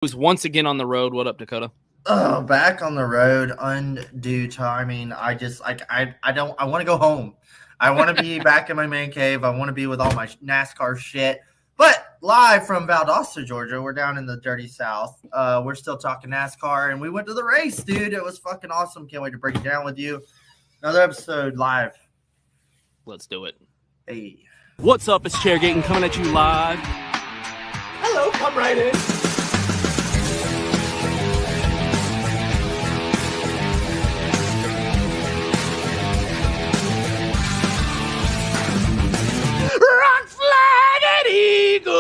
Who's once again on the road. What up, Dakota? Oh, back on the road, undue timing. I want to go home. I want to be back in my man cave. I want to be with all my NASCAR shit. But live from Valdosta, Georgia, we're down in the dirty South. We're still talking NASCAR, and we went to the race, dude. It was fucking awesome. Can't wait to break it down with you. Another episode live. Let's do it. Hey. What's up? It's Chairgating coming at you live. Hello, come right in. Rock flag and eagle.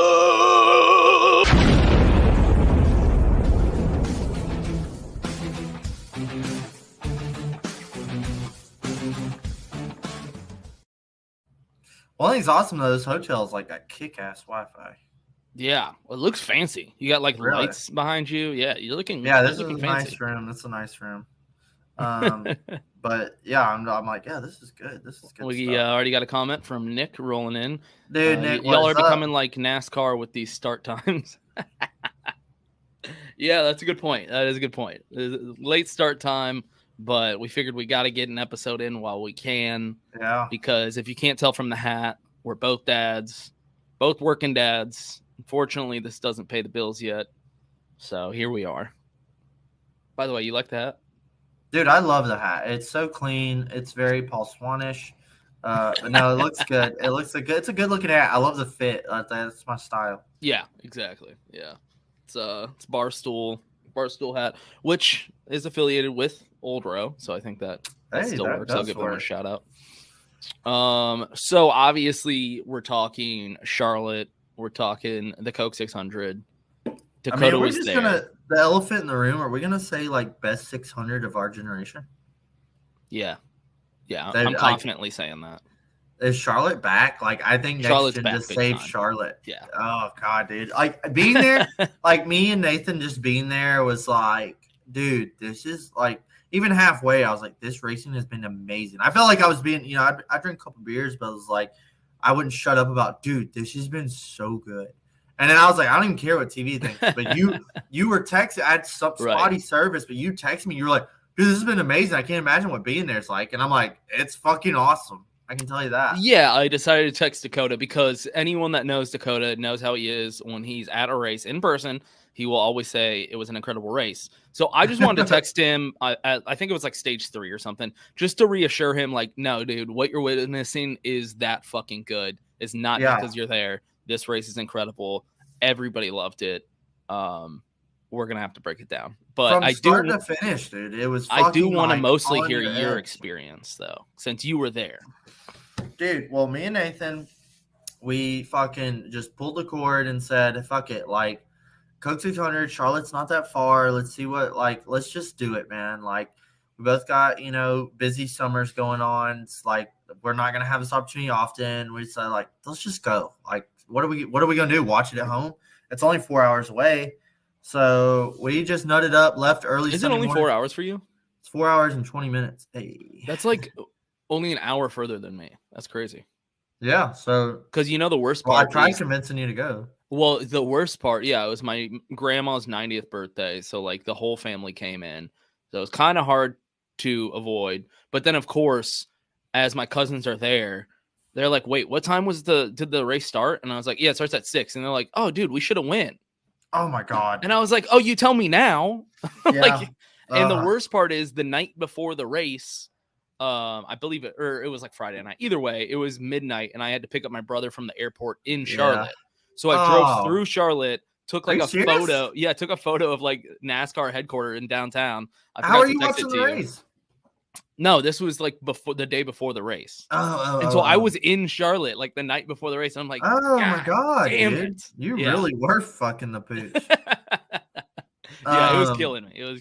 One thing's awesome though, this hotel's like got kick-ass Wi-Fi. Yeah, well, it looks fancy. You got like lights behind you. Yeah, you're looking. Yeah, this is looking a fancy. nice room. That's a nice room. But yeah, I'm like, yeah, this is good. This is good. We already got a comment from Nick rolling in. Dude, Nick, y'all are becoming like NASCAR with these start times. Yeah, that's a good point. That is a good point. Late start time, but we figured we got to get an episode in while we can. Yeah. Because if you can't tell from the hat, we're both dads, both working dads. Unfortunately, this doesn't pay the bills yet. So here we are. By the way, you like the hat? Dude, I love the hat. It's so clean. It's very Paul Swanish. But no, it looks good. It looks like it's a good looking hat. I love the fit. That's my style. Yeah, exactly. Yeah. It's Barstool hat, which is affiliated with Old Row. So I think that still works. I'll give them a shout out. So obviously we're talking Charlotte. We're talking the Coke 600. Dakota was there. The elephant in the room. Are we gonna say like best 600 of our generation? Yeah. I'm confidently saying that. Is Charlotte back? Like, I think Charlotte's next gen just saved Charlotte. Yeah. Oh god, dude. Like being there, like me and Nathan just being there was like, dude, this is like even halfway. I was like, this racing has been amazing. I felt like I was being, I drink a couple beers, but I was like, I wouldn't shut up about, dude, this has been so good. And then I was like, I don't even care what TV thinks. But you were texting. I had some spotty service, but you text me. You were like, dude, this has been amazing. I can't imagine what being there is like. And I'm like, it's fucking awesome. I can tell you that. Yeah, I decided to text Dakota because anyone that knows Dakota knows how he is when he's at a race in person. He will always say it was an incredible race. So I just wanted to text him. I think it was like stage 3 or something, just to reassure him, like, no, dude, what you're witnessing is that fucking good. It's not because you're there. This race is incredible. Everybody loved it. We're gonna have to break it down, but from start to finish, dude, it was. I do want to mostly hear your experience, though, since you were there, dude. Well, me and Nathan, we fucking just pulled the cord and said, "Fuck it." Like, Coke 600, Charlotte's not that far. Let's see what. Like, let's just do it, man. Like, we both got busy summers going on. It's like we're not gonna have this opportunity often. We said, like, let's just go. Like, what are we gonna do? Watch it at home? It's only 4 hours away. So we just nutted up, left early. Is it only 4 hours for you? It's 4 hours and 20 minutes. Hey. That's like only an hour further than me. That's crazy. Yeah. So because the worst part. I tried convincing you to go. Well, the worst part, it was my grandma's 90th birthday. So like the whole family came in. So it was kind of hard to avoid. But then of course, as my cousins are there, they're like, wait, what time did the race start? And I was like, yeah, it starts at 6. And they're like, oh, dude, we should have went. Oh my God. And I was like, oh, you tell me now. Yeah. And the worst part is the night before the race, I believe it was like Friday night. Either way, it was midnight and I had to pick up my brother from the airport in Charlotte. So I drove through Charlotte, took like photo. Yeah, took a photo of like NASCAR headquarters in downtown. How are you watching the race? No, this was like the day before the race. And so I was in Charlotte like the night before the race. And I'm like, oh my God, damn dude. It. You really were fucking the pooch. Yeah, it was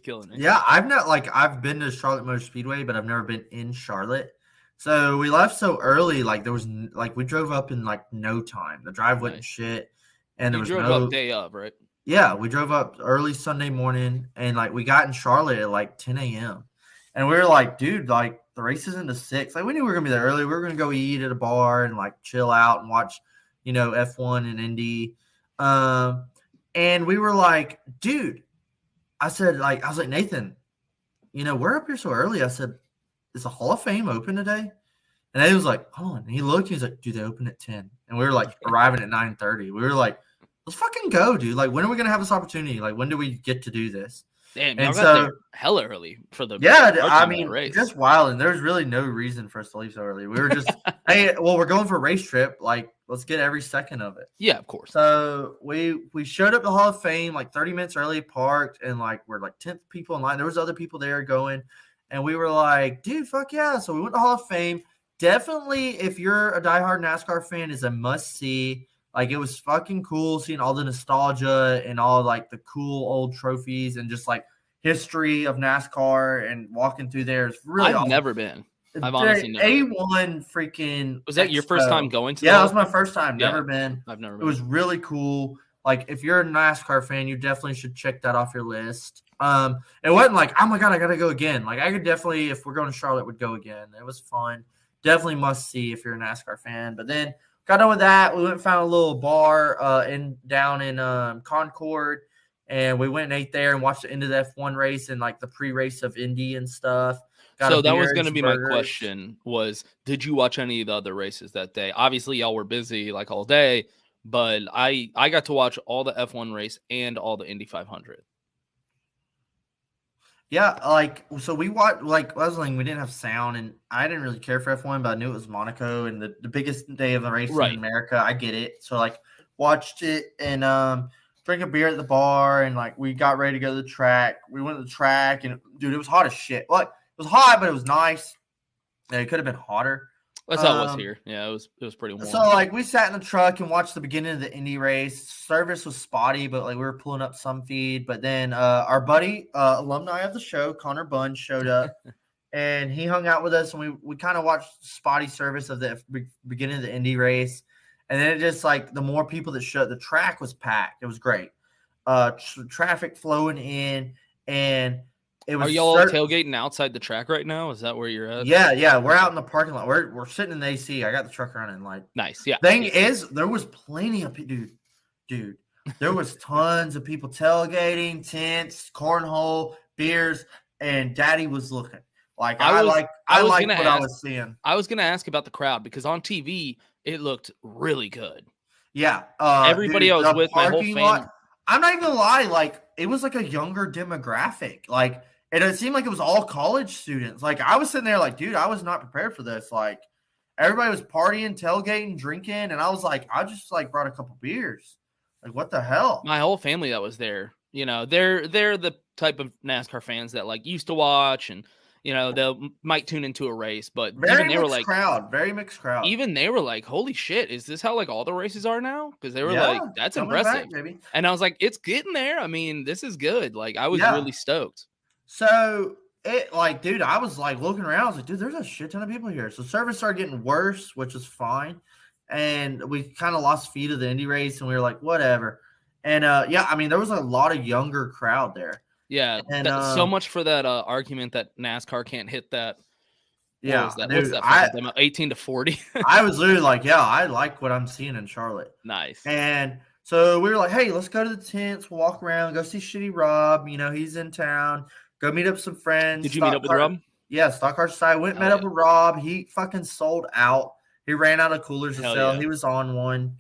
killing me. Yeah, I've been to Charlotte Motor Speedway, but I've never been in Charlotte. So we left so early, like there was like we drove up in like no time. The drive wasn't shit, and there was no up day of, right? Yeah, we drove up early Sunday morning, and like we got in Charlotte at like 10 a.m. And we were like, dude, like the race isn't to 6. Like we knew we were gonna be there early. We were gonna go eat at a bar and like chill out and watch, F1 and Indy. And we were like, dude, I was like, Nathan, we're up here so early. I said, is the Hall of Fame open today? And he was like, hold on. And he looked, he's like, dude, they open at 10. And we were like arriving at 9:30. We were like, let's fucking go, dude. Like, when are we gonna have this opportunity? Like, when do we get to do this? Damn, y'all got there hella early for the race. Just wild. And there's really no reason for us to leave so early. We were just, hey, well, we're going for a race trip. Like, let's get every second of it. Yeah, of course. So we showed up to the Hall of Fame like 30 minutes early, parked, and like we're like 10th people in line. There was other people there going, and we were like, dude, fuck yeah. So we went to Hall of Fame. Definitely, if you're a diehard NASCAR fan, is a must see. Like, it was fucking cool seeing all the nostalgia and all like the cool old trophies and just like history of NASCAR and walking through there is really awesome. I've never been. I've honestly never A1 freaking. Was that your first time going to? Yeah, that was my first time. Never been. I've never been. It was really cool. Like, if you're a NASCAR fan, you definitely should check that off your list. It wasn't like, oh my God, I gotta go again. Like, I could definitely, if we're going to Charlotte, would go again. It was fun. Definitely must see if you're a NASCAR fan. But then got done with that. We went and found a little bar down in Concord, and we went and ate there and watched the end of the F1 race and like the pre-race of Indy and stuff. So that was going to be my question was, did you watch any of the other races that day? Obviously, y'all were busy like all day, but I got to watch all the F1 race and all the Indy 500. Yeah, like, so we watched, like, I was like, we didn't have sound, and I didn't really care for F1, but I knew it was Monaco and the biggest day of the race in America. I get it. So, like, watched it and drank a beer at the bar, and, like, we got ready to go to the track. We went to the track, and, dude, it was hot as shit. Like, it was hot, but it was nice. And it could have been hotter. That's how it was here. Yeah, it was pretty warm. So, like, we sat in the truck and watched the beginning of the Indy race. Service was spotty, but, like, we were pulling up some feed. But then our buddy, alumni of the show, Connor Bunn, showed up. And he hung out with us. And we kind of watched spotty service of the beginning of the Indy race. And then it just, like, the more people that showed, the track was packed. It was great. Traffic flowing in. And it was. Are y'all tailgating outside the track right now? Is that where you're at? Yeah. We're out in the parking lot. We're sitting in the AC. I got the truck running. Like, nice. Yeah. Thing is, there was plenty of dude. There was tons of people tailgating, tents, cornhole, beers, and Daddy was looking. Like, I liked what I was seeing. I was gonna ask about the crowd because on TV it looked really good. Yeah. Everybody I was with, my whole family. I'm not even gonna lie. Like, it was like a younger demographic. Like. And it seemed like it was all college students. Like, I was sitting there like, dude, I was not prepared for this. Like, everybody was partying, tailgating, drinking. And I was like, I just, like, brought a couple beers. Like, what the hell? My whole family that was there, they're the type of NASCAR fans that, like, used to watch and, they might tune into a race. But very mixed crowd. Even they were like, holy shit, is this how, like, all the races are now? Because they were like, that's impressive. Back, and I was like, it's getting there. I mean, this is good. Like, I was really stoked. So, dude, I was, like, looking around. I was like, dude, there's a shit ton of people here. So, service started getting worse, which is fine. And we kind of lost feet of the Indy race, and we were like, whatever. And, I mean, there was a lot of younger crowd there. Yeah, and so much for that argument that NASCAR can't hit that. Yeah, what's that? 18 to 40. I was literally like, yeah, I like what I'm seeing in Charlotte. Nice. And so we were like, hey, let's go to the tents, we'll walk around, go see Shitty Rob. He's in town. Go meet up some friends. Did you meet up with Rob? Yeah, Stock Car Society. Went and met up with Rob. He fucking sold out. He ran out of coolers to sell. Yeah. He was on one.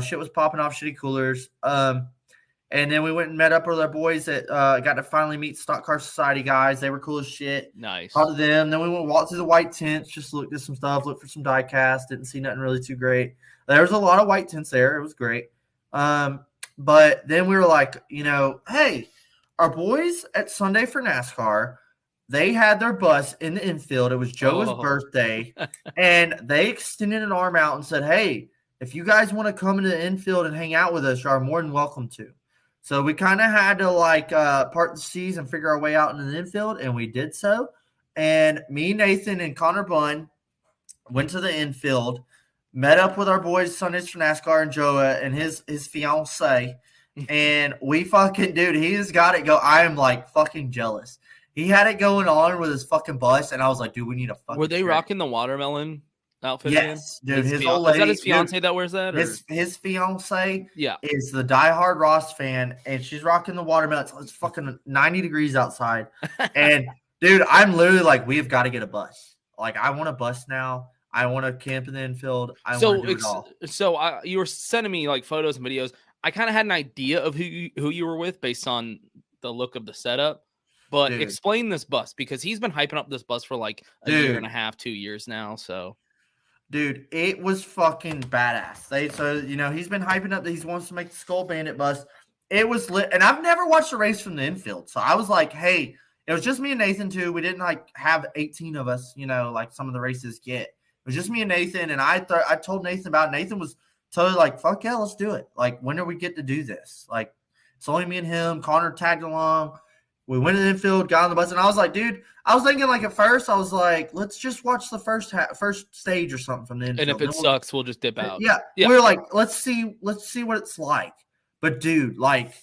Shit was popping off Shitty coolers. And then we went and met up with our boys that got to finally meet Stock Car Society guys. They were cool as shit. Nice. Talked to them. Then we went walked through the white tents, just looked at some stuff, looked for some die cast. Didn't see nothing really too great. There was a lot of white tents there. It was great. But then we were like, hey, our boys at Sunday for NASCAR, they had their bus in the infield. It was Joe's birthday, and they extended an arm out and said, hey, if you guys want to come into the infield and hang out with us, you are more than welcome to. So we kind of had to, part the seas and figure our way out in the infield, and we did so. And me, Nathan, and Connor Bunn went to the infield, met up with our boys Sundays for NASCAR and Joa and his fiance. And we fucking, dude, he has got it go. I am like fucking jealous. He had it going on with his fucking bus, and I was like, dude, we need a fucking. Were they rocking the watermelon outfit Yes, again? dude. His old lady. Is that his fiance dude, that wears that? Or? his fiance Yeah. is the diehard Ross fan, and she's rocking the watermelon. It's fucking 90 degrees outside. And, dude, I'm literally like, we have got to get a bus. Like, I want a bus now. I want to camp in the infield. I want to do it all. So you were sending me like photos and videos. I kind of had an idea of who you were with based on the look of the setup. But Dude. explain this bus, because he's been hyping up this bus for like a year and a half, 2 years now. So, dude, it was fucking badass. He's been hyping up that he wants to make the Skull Bandit bus. It was lit, and I've never watched a race from the infield, so I was like, hey, it was just me and Nathan too. We didn't like have 18 of us, like some of the races get. It was just me and Nathan, and I told Nathan about it. Nathan was totally like, fuck yeah, let's do it. Like, when do we get to do this? Like, it's only me and him. Connor tagged along. We went to the infield, got on the bus, and I was like, dude, I was thinking like at first, I was like, let's just watch the first stage or something from the infield. And if it sucks, we'll just dip out. Yeah. We were like, let's see what it's like. But dude, like,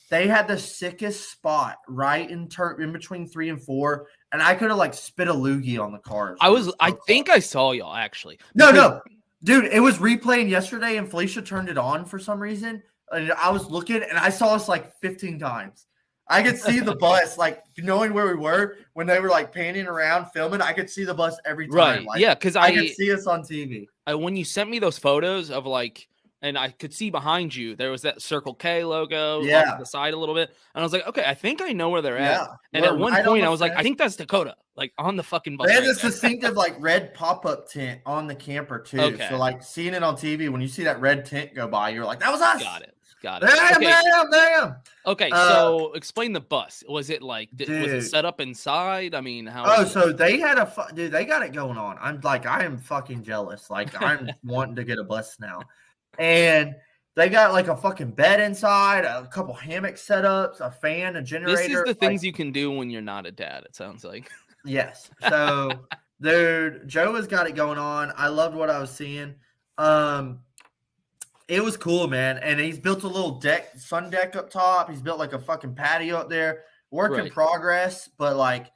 they had the sickest spot right in between 3 and 4, and I could have like spit a loogie on the cars. I think I saw y'all actually. No, dude, it was replaying yesterday, and Felicia turned it on for some reason, and I was looking, and I saw us like 15 times. I could see the bus, like, knowing where we were when they were like panning around filming. I could see the bus every time. Right? Like, yeah, because I could see us on TV. When you sent me those photos of like. And I could see behind you, there was that Circle K logo off the side a little bit. And I was like, okay, I think I know where they're at. And at one point, I was like, I think that's Dakota, like on the fucking bus. They had this distinctive, like, red pop-up tent on the camper, too. Okay. So, like, seeing it on TV, when you see that red tent go by, you're like, that was us. Got it. Damn. Okay, so explain the bus. Was it like, was it set up inside? I mean, how? So they had dude, they got it going on. I am fucking jealous. Like, I'm wanting to get a bus now. And they got like a fucking bed inside, a couple hammock setups, a fan, a generator. This is the things you can do when you're not a dad, it sounds like. Yes. So, dude, Joe has got it going on. I loved what I was seeing. It was cool, man. And he's built a little sun deck up top. He's built like a fucking patio up there. Work in progress, but like,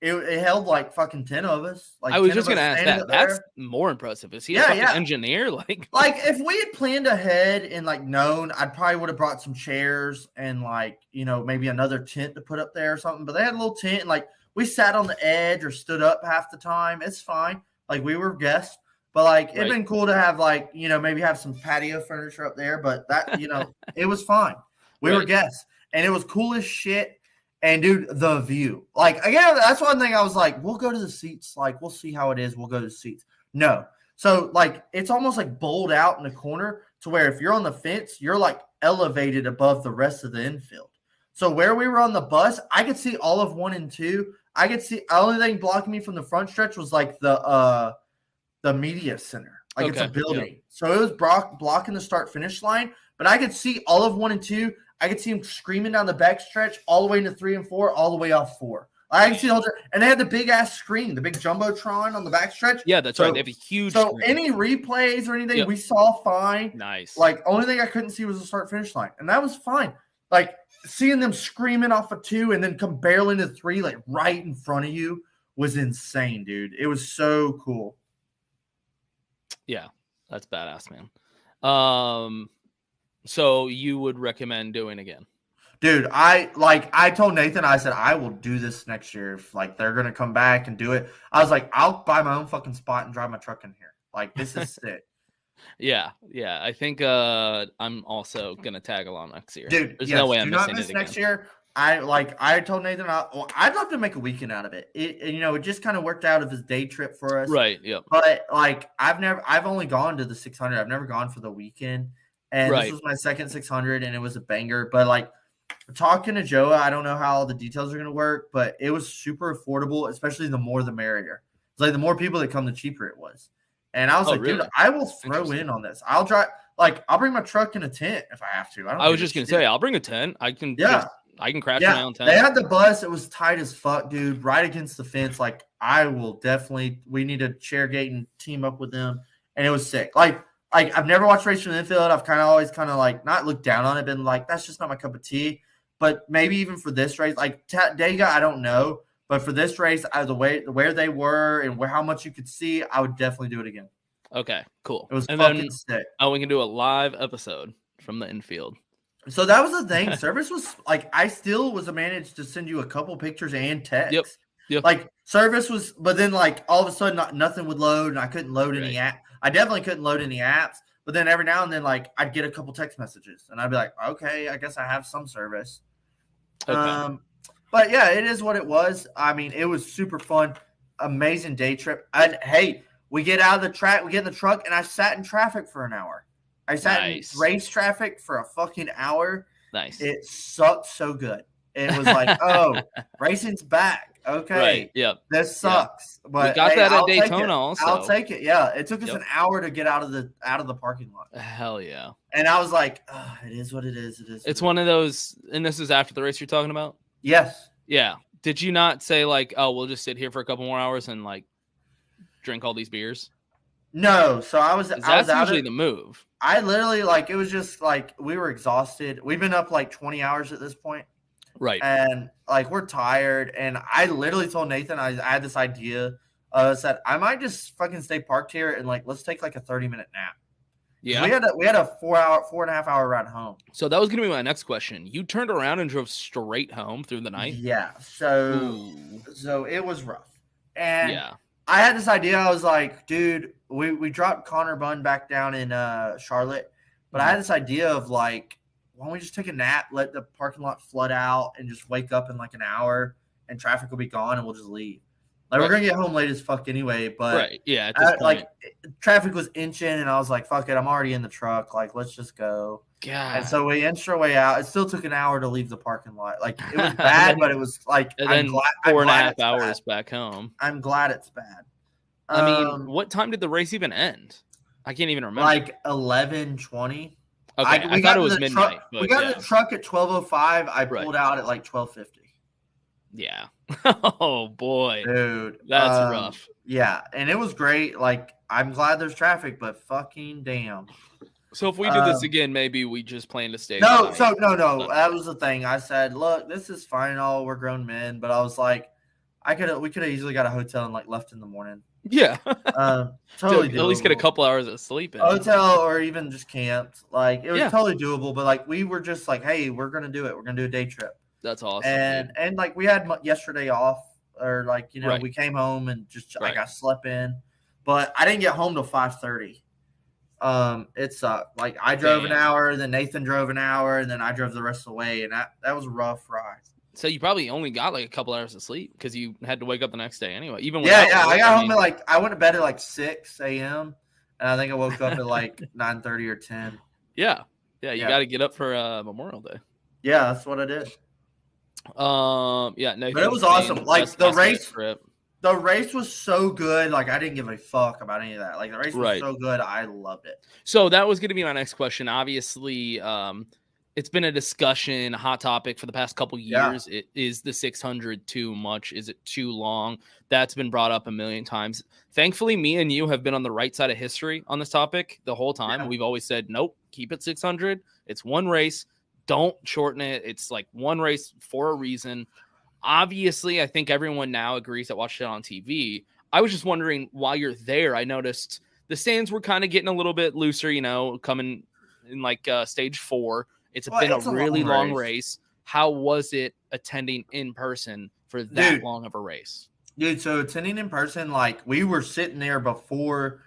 it held like fucking 10 of us. Like, I was just gonna ask that. That's more impressive. Is he a fucking engineer? Like if we had planned ahead and like known, I probably would have brought some chairs and like, maybe another tent to put up there or something. But they had a little tent, and like we sat on the edge or stood up half the time. It's fine. Like, we were guests, but like it'd been cool to have like, maybe have some patio furniture up there. But that, it was fine. We were guests, and it was cool as shit. And, dude, the view. Like, again, that's one thing I was like, we'll go to the seats. Like, we'll see how it is. We'll go to the seats. No. So, like, it's almost like bowled out in the corner to where if you're on the fence, you're, like, elevated above the rest of the infield. So, where we were on the bus, I could see all of 1 and 2. I could see – the only thing blocking me from the front stretch was, like, the media center. Like, it's a building. Yeah. So, it was blocking the start-finish line. But I could see all of 1 and 2. I could see him screaming down the back stretch all the way into 3 and 4, all the way off 4. I can see the whole – and they had the big-ass screen, the big Jumbotron on the back stretch. Yeah, that's right. They have a huge screen. Any replays or anything we saw fine. Nice. Like, only thing I couldn't see was the start-finish line, and that was fine. Like, seeing them screaming off of 2 and then come barreling into 3, like, right in front of you was insane, dude. It was so cool. Yeah, that's badass, man. So you would recommend doing again? Dude, I told Nathan, I said, I will do this next year if like they're gonna come back and do it. I was like, I'll buy my own fucking spot and drive my truck in here. Like, this is sick. Yeah. I think I'm also gonna tag along next year. Dude, there's no way I'm missing it next again. year. I told Nathan, I'd love to make a weekend out of it. It just kind of worked out of his day trip for us. Right. Yeah. But like, I've only gone to the 600. I've never gone for the weekend. And this was my second 600, and it was a banger. But, like, talking to Joa, I don't know how all the details are going to work, but it was super affordable, especially the more the merrier. It's like the more people that come, the cheaper it was. And I was like, really? Dude, I will throw in on this. I'll bring my truck in a tent if I have to. I was just going to say, I'll bring a tent. I can crash my own tent. They had the bus. It was tight as fuck, dude, right against the fence. Like, I will definitely – we need to chairgate and team up with them. And it was sick. Like, I've never watched race from the infield. I've always like not looked down on it, been like, that's just not my cup of tea. But maybe even for this race, like Dega, I don't know. But for this race, where they were and how much you could see, I would definitely do it again. Okay, cool. It was And fucking then sick. we can do a live episode from the infield. So that was the thing. Service was like, I still was managed to send you a couple pictures and texts. Yep. Like service was, but then like all of a sudden nothing would load, and I couldn't load any app. I definitely couldn't load any apps. But then every now and then, like I'd get a couple text messages, and I'd be like, okay, I guess I have some service. Okay. But yeah, it is what it was. I mean, it was super fun, amazing day trip. And hey, we get out of the track, we get in the truck, and I sat in traffic for an hour. I sat in race traffic for a fucking hour. Nice. It sucked so good. It was like, oh, racing's back. Okay. Right. Yep. This sucks. Yep. But we got that at I'll Daytona also. I'll take it. Yeah. It took us an hour to get out of the parking lot. Hell yeah. And I was like, oh, it is what it is. It is. It's one of those, and this is after the race you're talking about? Yes. Yeah. Did you not say like, oh, we'll just sit here for a couple more hours and like drink all these beers? No. So that's usually the move. I literally like, it was just like, we were exhausted. We've been up like 20 hours at this point. Right. And like, we're tired. And I literally told Nathan, I had this idea. Said, I might just fucking stay parked here and like, let's take like a 30-minute nap. Yeah. We had a 4.5 hour ride home. So that was going to be my next question. You turned around and drove straight home through the night? Yeah. So it was rough. And yeah. I had this idea. I was like, dude, we dropped Connor Bunn back down in Charlotte. But I had this idea of like, why don't we just take a nap, let the parking lot flood out, and just wake up in like an hour, and traffic will be gone, and we'll just leave. Like we're gonna get home late as fuck anyway. But yeah, at this point. Like traffic was inching, and I was like, fuck it, I'm already in the truck. Like let's just go. God. And so we inched our way out. It still took an hour to leave the parking lot. Like it was bad, but it was like I'm glad 4.5 hours back home. I'm glad it's bad. I mean, what time did the race even end? I can't even remember. Like 11:20. Okay, I thought it was midnight. We got in the truck at 12:05. I pulled out at like 12:50. Yeah. Oh boy, dude, that's rough. Yeah, and it was great. Like I'm glad there's traffic, but fucking damn. So if we do this again, maybe we just plan to stay. No. That was the thing. I said, look, this is fine. All we're grown men, but I was like, we could have easily got a hotel and like left in the morning. Yeah. Totally at least get a couple hours of sleep in. Hotel or even just camped. Like it was totally doable, but like we were just like, hey, we're gonna do it. We're gonna do a day trip. That's awesome. And like we had yesterday off, or like we came home and just like I slept in, but I didn't get home till 5:30. It sucked. Like I drove an hour, then Nathan drove an hour, and then I drove the rest of the way, and that was a rough ride. So you probably only got like a couple hours of sleep because you had to wake up the next day anyway. Even I got home at I went to bed at like 6 a.m. and I think I woke up at like 9:30 or 10. Yeah. You got to get up for Memorial Day. Yeah, that's what I did. No, but it was awesome. Like the race was so good. Like I didn't give a fuck about any of that. Like the race was so good, I loved it. So that was going to be my next question. Obviously, it's been a discussion, a hot topic for the past couple years. Is the 600 too much? Is it too long? That's been brought up a million times. Thankfully, me and you have been on the right side of history on this topic the whole time. Yeah. We've always said, nope, keep it 600. It's one race. Don't shorten it. It's like one race for a reason. Obviously, I think everyone now agrees that watched it on TV. I was just wondering, while you're there, I noticed the stands were kind of getting a little bit looser, coming in like stage 4. It's been a really long race. How was it attending in person for that long of a race? Dude, so attending in person, like we were sitting there before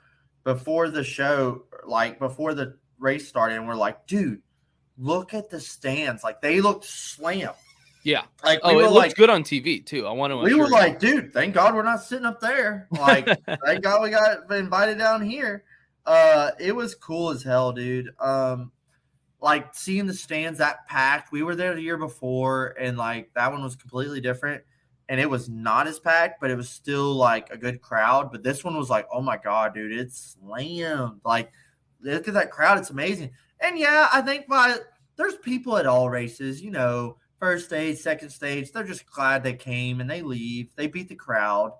the show, like before the race started, and we're like, dude, look at the stands. Like they looked slammed. Yeah. Like it looks good on TV too. We were like, dude, thank God we're not sitting up there. Like, thank God we got invited down here. It was cool as hell, dude. Like seeing the stands that packed. We were there the year before, and like that one was completely different, and it was not as packed, but it was still like a good crowd. But this one was like, oh my God, dude, it's slammed. Like, look at that crowd, it's amazing. And yeah, I think there's people at all races, first stage, second stage. They're just glad they came and they leave. They beat the crowd,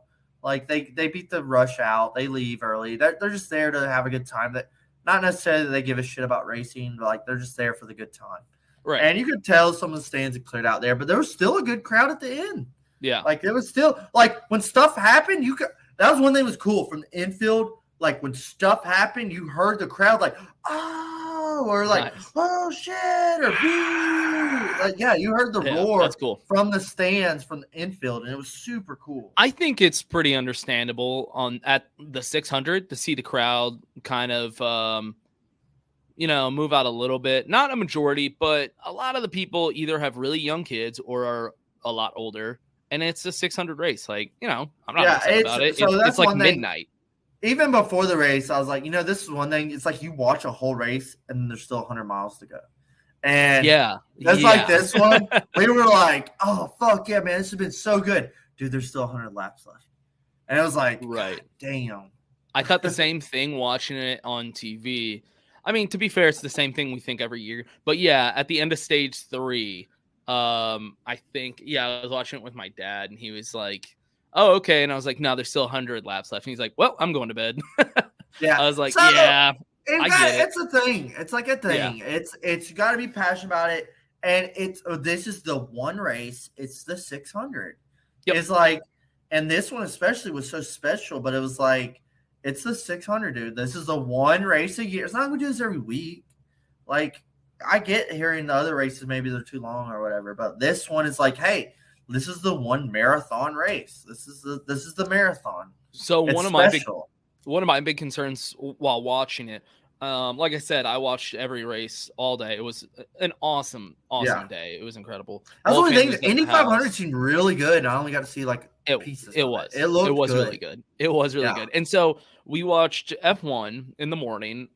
like they beat the rush out. They leave early. They're just there to have a good time. That. Not necessarily that they give a shit about racing, but like they're just there for the good time. Right. And you could tell some of the stands had cleared out there, but there was still a good crowd at the end. Yeah. Like it was still like when stuff happened, that was one thing that was cool from the infield. like when stuff happened, you heard the crowd like, oh, or like, Nice. oh shit, or boo. Like, yeah, you heard the roar that's cool. from the stands, from the infield, and it was super cool. I think it's pretty understandable at the 600 to see the crowd kind of move out a little bit. Not a majority, but a lot of the people either have really young kids or are a lot older. And it's a 600 race. Like, I'm not upset about it. So that's it's like one thing. midnight. Even before the race, I was like, this is one thing. It's like you watch a whole race and there's still 100 miles to go. And just like this one, we were like, oh, fuck yeah, man. This has been so good. Dude, there's still 100 laps left. And it was like, right. Damn. I thought the same thing watching it on TV. I mean, to be fair, it's the same thing we think every year. But yeah, at the end of stage 3, I think, I was watching it with my dad, and he was like, oh, okay. And I was like, no, there's still 100 laps left. And he's like, well, I'm going to bed. Yeah. I was like, I get it. It's a thing. It's like a thing. Yeah. It's you got to be passionate about it. And this is the one race. It's the 600. Yep. It's like, and this one especially was so special, but it was like, it's the 600, dude. This is the one race a year. It's not like we do this every week. Like, I get hearing the other races, maybe they're too long or whatever, but this one is like, hey, this is the one marathon race. This is the marathon. So one of my big concerns while watching it, like I said, I watched every race all day. It was an awesome day. It was incredible. That's the only thing. The Indy 500 seemed really good. I only got to see like pieces. It was. It was really good. It was really good. And so we watched F1 in the morning.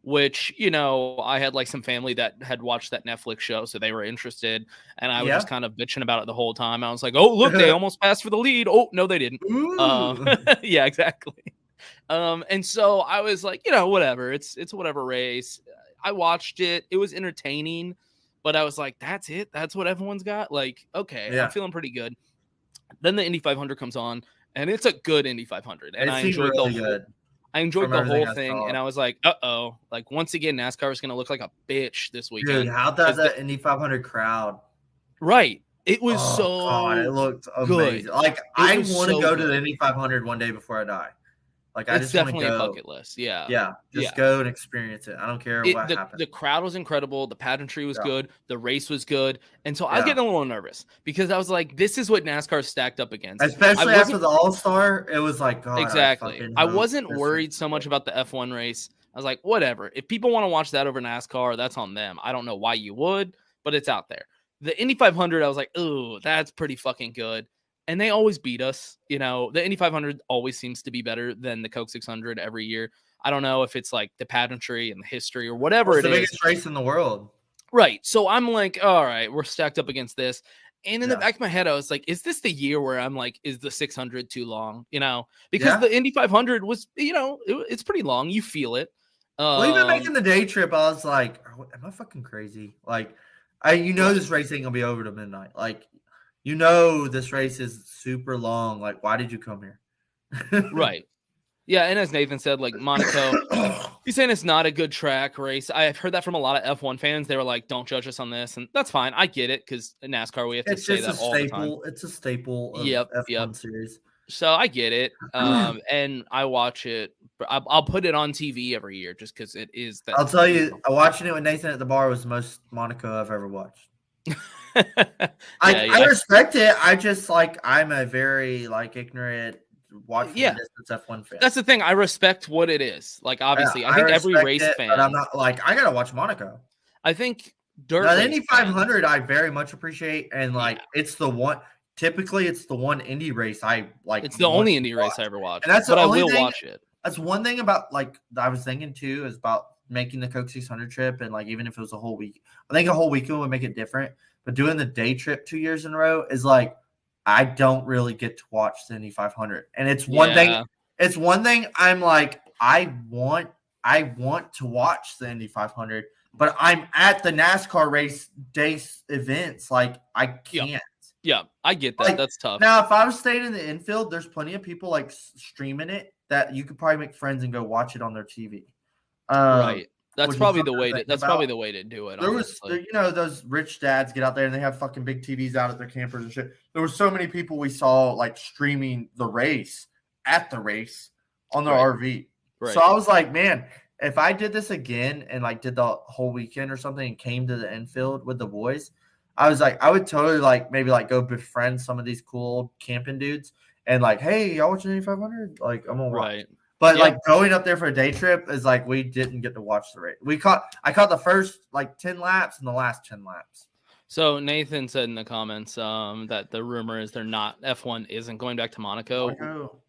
Which, I had like some family that had watched that Netflix show, so they were interested, and I was just kind of bitching about it the whole time. I was like, oh, look, they almost passed for the lead. Oh, no, they didn't. Yeah, exactly. And so I was like, whatever. It's whatever race. I watched it. It was entertaining, but I was like, that's it? That's what everyone's got? Like, okay, I'm feeling pretty good. Then the Indy 500 comes on, and it's a good Indy 500, and I enjoyed I enjoyed the whole thing, and I was like, uh-oh. Like, once again, NASCAR is going to look like a bitch this weekend. Dude, how does that Indy 500 crowd? Right. It was God, it looked amazing. Good. Like, I want to go to the Indy 500 one day before I die. Like, I just want to go. It's definitely a bucket list. Yeah. Yeah. Just go and experience it. I don't care what happens. The crowd was incredible. The pageantry was good. The race was good. And so I was getting a little nervous because I was like, this is what NASCAR stacked up against. Especially after the All-Star, it was like, God. Exactly. I wasn't worried so much about the F1 race. I was like, whatever. If people want to watch that over NASCAR, that's on them. I don't know why you would, but it's out there. The Indy 500, I was like, ooh, that's pretty fucking good. And they always beat us. The Indy 500 always seems to be better than the Coke 600 every year. I don't know if it's like the pageantry and the history or whatever it is. It's the biggest race in the world. Right. So I'm like, all right, we're stacked up against this. And in the back of my head, I was like, is this the year where I'm like, is the 600 too long? Because the Indy 500 was, it's pretty long. You feel it. Well, even making the day trip, I was like, am I fucking crazy? Like, this race ain't going to be over to midnight. Like, this race is super long. Like, why did you come here? Right. Yeah, and as Nathan said, like Monaco, he's saying it's not a good track race. I've heard that from a lot of F1 fans. They were like, don't judge us on this. And that's fine. I get it because in NASCAR, we have to say that all the time. It's a staple of F1 series. So I get it. And I watch it. I'll put it on TV every year just because it is that. I'll tell you, watching it with Nathan at the bar was the most Monaco I've ever watched. I respect it. I just I'm a very ignorant watching distance F1 fan. That's the thing. I respect what it is. Like obviously, I think every race fan. But I'm not I gotta watch Monaco. I think the Indy 500 I very much appreciate, and it's the one. Typically, it's the one Indy race I like. It's the only Indy race I ever watched. And but I will watch it. That's one thing about I was thinking too is about making the Coke 600 trip, and even if it was a whole week, I think a whole weekend would make it different. But doing the day trip 2 years in a row is I don't really get to watch the Indy 500. And it's one thing. It's one thing I'm like, I want to watch the Indy 500, but I'm at the NASCAR race day events. I can't. Yeah, I get that. That's tough. Now, if I was staying in the infield, there's plenty of people streaming it that you could probably make friends and go watch it on their TV. Right. That's probably the way to. That's probably the way to do it. There was, those rich dads get out there and they have fucking big TVs out at their campers and shit. There were so many people we saw streaming the race at the race on their Right. RV. Right. So I was like, man, if I did this again and like did the whole weekend or something and came to the infield with the boys, I was like, I would totally like maybe like go befriend some of these cool old camping dudes and like, hey, y'all watching 8500? Like, I'm gonna watch. Right. But Yeah. like going up there for a day trip is like we didn't get to watch the race. I caught the first like 10 laps and the last 10 laps. So Nathan said in the comments that the rumor is F1 isn't going back to Monaco.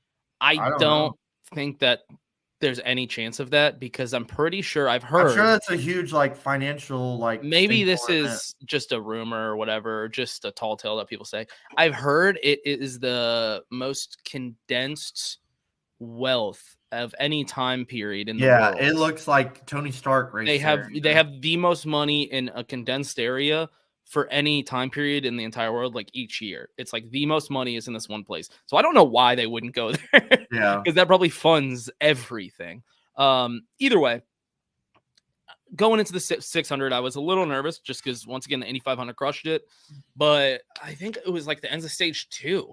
I don't think that there's any chance of that because I'm pretty sure I've heard. I'm sure that's a huge like financial like. Maybe this is just a rumor or whatever, just a tall tale that people say. I've heard it is the most condensed wealth of any time period in the world. Yeah, it looks like Tony Stark race. They have the most money in a condensed area for any time period in the entire world, like each year. It's like the most money is in this one place. So I don't know why they wouldn't go there. Yeah. Because that probably funds everything. Either way, going into the 600, I was a little nervous just because, once again, the Indy 500 crushed it. But I think it was like the ends of stage 2.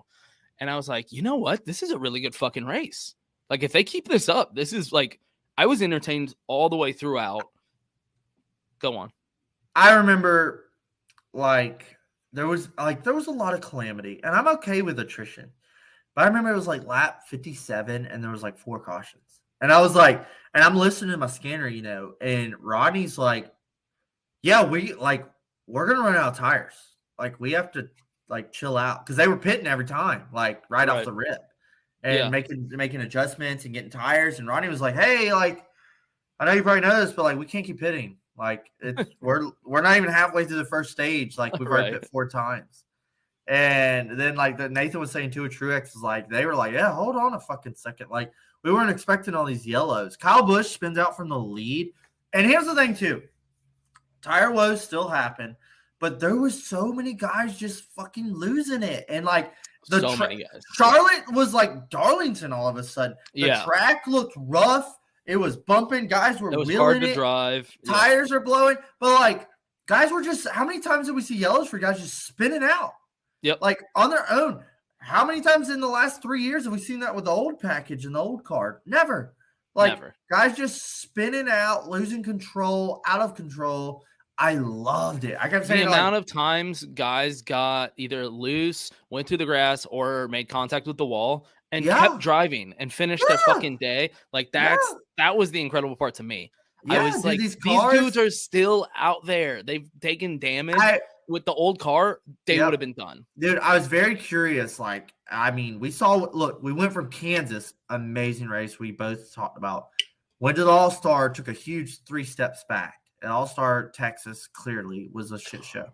And I was like, you know what? This is a really good fucking race. Like, if they keep this up, this is like, I was entertained all the way throughout. Go on. I remember there was a lot of calamity, and I'm okay with attrition. But I remember it was like lap 57 and there was like 4 cautions. And I was like, and I'm listening to my scanner, and Rodney's like, yeah, we're going to run out of tires. Like, we have to like chill out, because they were pitting every time, like right off the rip, and making adjustments and getting tires. And Rodney was like, hey, like, I know you probably know this, but like, we can't keep pitting. Like, we're not even halfway through the first stage. Like, we've already pit 4 times. And then like Nathan was saying too, a Truex is like, they were like, yeah, hold on a fucking second. Like, we weren't expecting all these yellows. Kyle Busch spins out from the lead. And here's the thing too, tire woes still happen, but there was so many guys just fucking losing it. And like many guys. Charlotte was like Darlington all of a sudden. The track looked rough. It was bumping. Guys were wheeling hard to drive. Tires are blowing. But like, guys were just, how many times did we see yellows for guys just spinning out? Yep. Like, on their own. How many times in the last 3 years have we seen that with the old package and the old card? Never. Like, guys just spinning out, losing control, out of control. I loved it. I kept saying the amount of times guys got either loose, went through the grass, or made contact with the wall and kept driving and finished their fucking day. Like, that was the incredible part to me. I was like, these dudes are still out there. They've taken damage. With the old car, they would have been done. Dude, I was very curious. Like, I mean, we went from Kansas, amazing race we both talked about. Went to the All-Star, took a huge 3 steps back. And All-Star Texas clearly was a shit show.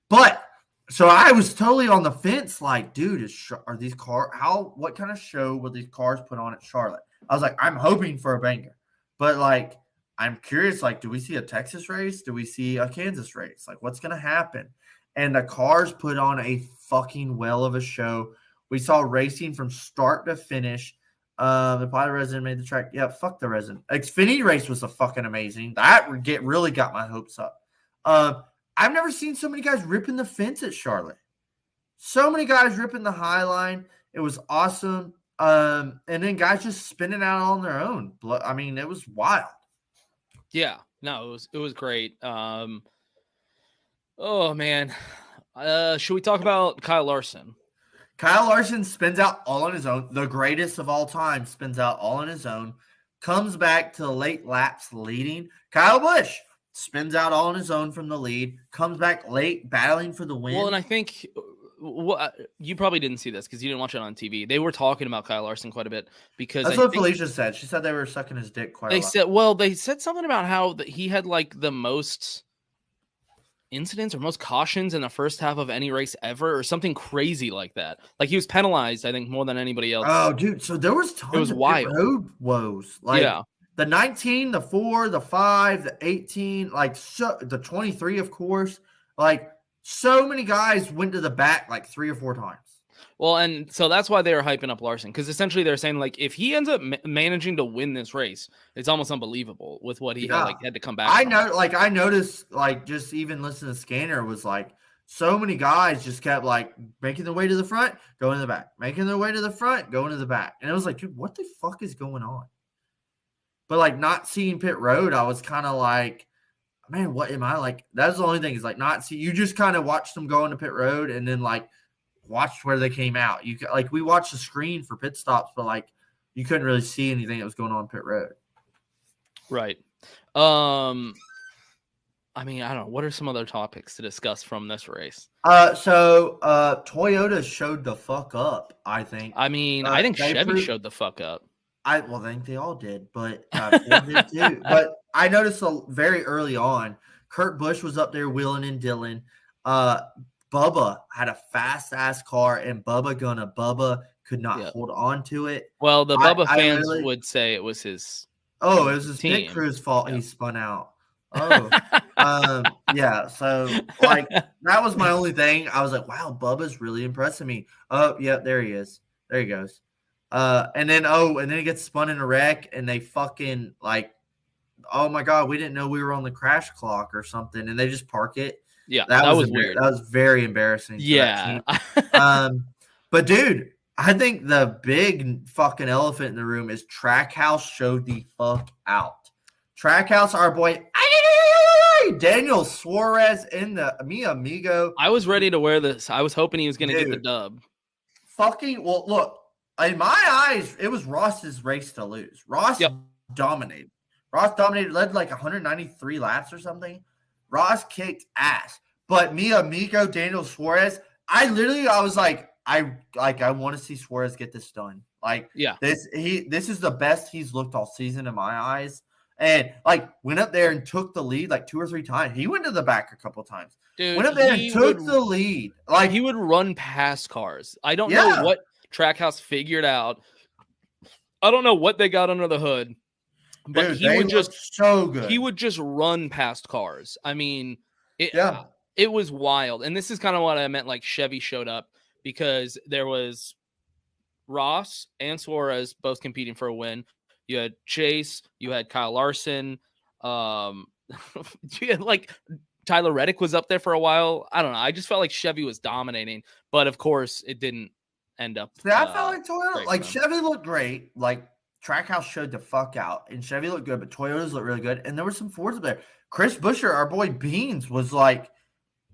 But, so I was totally on the fence, like, dude, what kind of show will these cars put on at Charlotte? I was like, I'm hoping for a banger. But, like, I'm curious, like, do we see a Texas race? Do we see a Kansas race? Like, what's going to happen? And the cars put on a fucking well of a show. We saw racing from start to finish. The pilot resident made the track. Yeah, fuck the resident. Xfinity race was fucking amazing. That really got my hopes up. I've never seen so many guys ripping the fence at Charlotte. So many guys ripping the high line. It was awesome. And then guys just spinning out on their own. I mean, it was wild. Yeah, no, it was great. Oh man, should we talk about Kyle Larson? Kyle Larson spins out all on his own. The greatest of all time spins out all on his own. Comes back to the late laps leading. Kyle Busch spins out all on his own from the lead. Comes back late, battling for the win. Well, and I think you probably didn't see this because you didn't watch it on TV. They were talking about Kyle Larson quite a bit because that's what Felicia said. She said they were sucking his dick quite a lot. They said something about how he had like the most incidents or most cautions in the first half of any race ever, or something crazy like that. Like, he was penalized, I think, more than anybody else. Oh, dude! So there was tons of road woes. Like, the 19, the 4, the 5, the 18, like the 23, of course. Like, so many guys went to the back like 3 or 4 times. Well, and so that's why they were hyping up Larson, because essentially they're saying, like, if he ends up managing to win this race, it's almost unbelievable with what he had to come back. I noticed, like, just even listening to Scanner was like, so many guys just kept like making their way to the front, going to the back, making their way to the front, going to the back. And it was like, dude, what the fuck is going on? But like not seeing pit road, I was kind of like, man, what am I like? That's the only thing is like not see. You just kind of watched them go into pit road and then like watched where they came out. You like we watched the screen for pit stops, but like you couldn't really see anything that was going on pit road. Right. I mean, I don't know. What are some other topics to discuss from this race? So Toyota showed the fuck up, I think. I mean, I think Chevy showed the fuck up. I think they all did, but Ford did too. But I noticed very early on, Kurt Busch was up there wheeling in Dillon. Bubba had a fast ass car, and Bubba could not hold on to it. Well, the Bubba fans would say it was his. Oh, it was his pit crew's fault. He spun out. Oh, yeah. So like that was my only thing. I was like, wow, Bubba's really impressing me. Oh, yeah, there he is. There he goes. And then he gets spun in a wreck, and they fucking like, oh my god, we didn't know we were on the crash clock or something, and they just park it. Yeah, that was weird. That was very embarrassing. Yeah. But dude, I think the big fucking elephant in the room is Trackhouse showed the fuck out. Trackhouse, our boy Daniel Suarez in the Mi Amigo. I was ready to wear this. I was hoping he was going to get the dub. Fucking well, look, in my eyes, it was Ross's race to lose. Ross dominated. Led like 193 laps or something. Ross kicked ass. But Mi Amigo, Daniel Suarez, I was like, I want to see Suarez get this done. Like, this is the best he's looked all season in my eyes. And like went up there and took the lead like 2 or 3 times. He went to the back a couple times. Dude, went up there and took the lead. Like he would run past cars. I don't know what Trackhouse figured out. I don't know what they got under the hood. But dude, he would just so good. He would just run past cars. I mean, it was wild. And this is kind of what I meant. Like Chevy showed up because there was Ross and Suarez both competing for a win. You had Chase, you had Kyle Larson, you had like Tyler Reddick was up there for a while. I don't know. I just felt like Chevy was dominating, but of course it didn't end up. I felt like Toyota, like Chevy looked great. Like Trackhouse showed the fuck out, and Chevy looked good, but Toyotas looked really good. And there were some Fords up there. Chris Buescher, our boy Beans, was like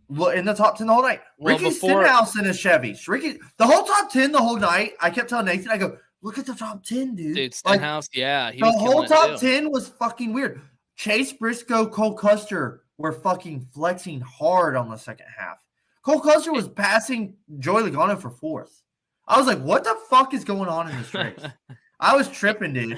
in the top 10 the whole night. Well, Ricky Stenhouse in a Chevy. The whole top 10 the whole night. I kept telling Nathan, I go, look at the top 10, dude. Dude, Stenhouse, the whole top 10 was fucking weird. Chase Briscoe, Cole Custer were fucking flexing hard on the second half. Cole Custer was passing Joey Logano for 4th. I was like, what the fuck is going on in this race? I was tripping, dude.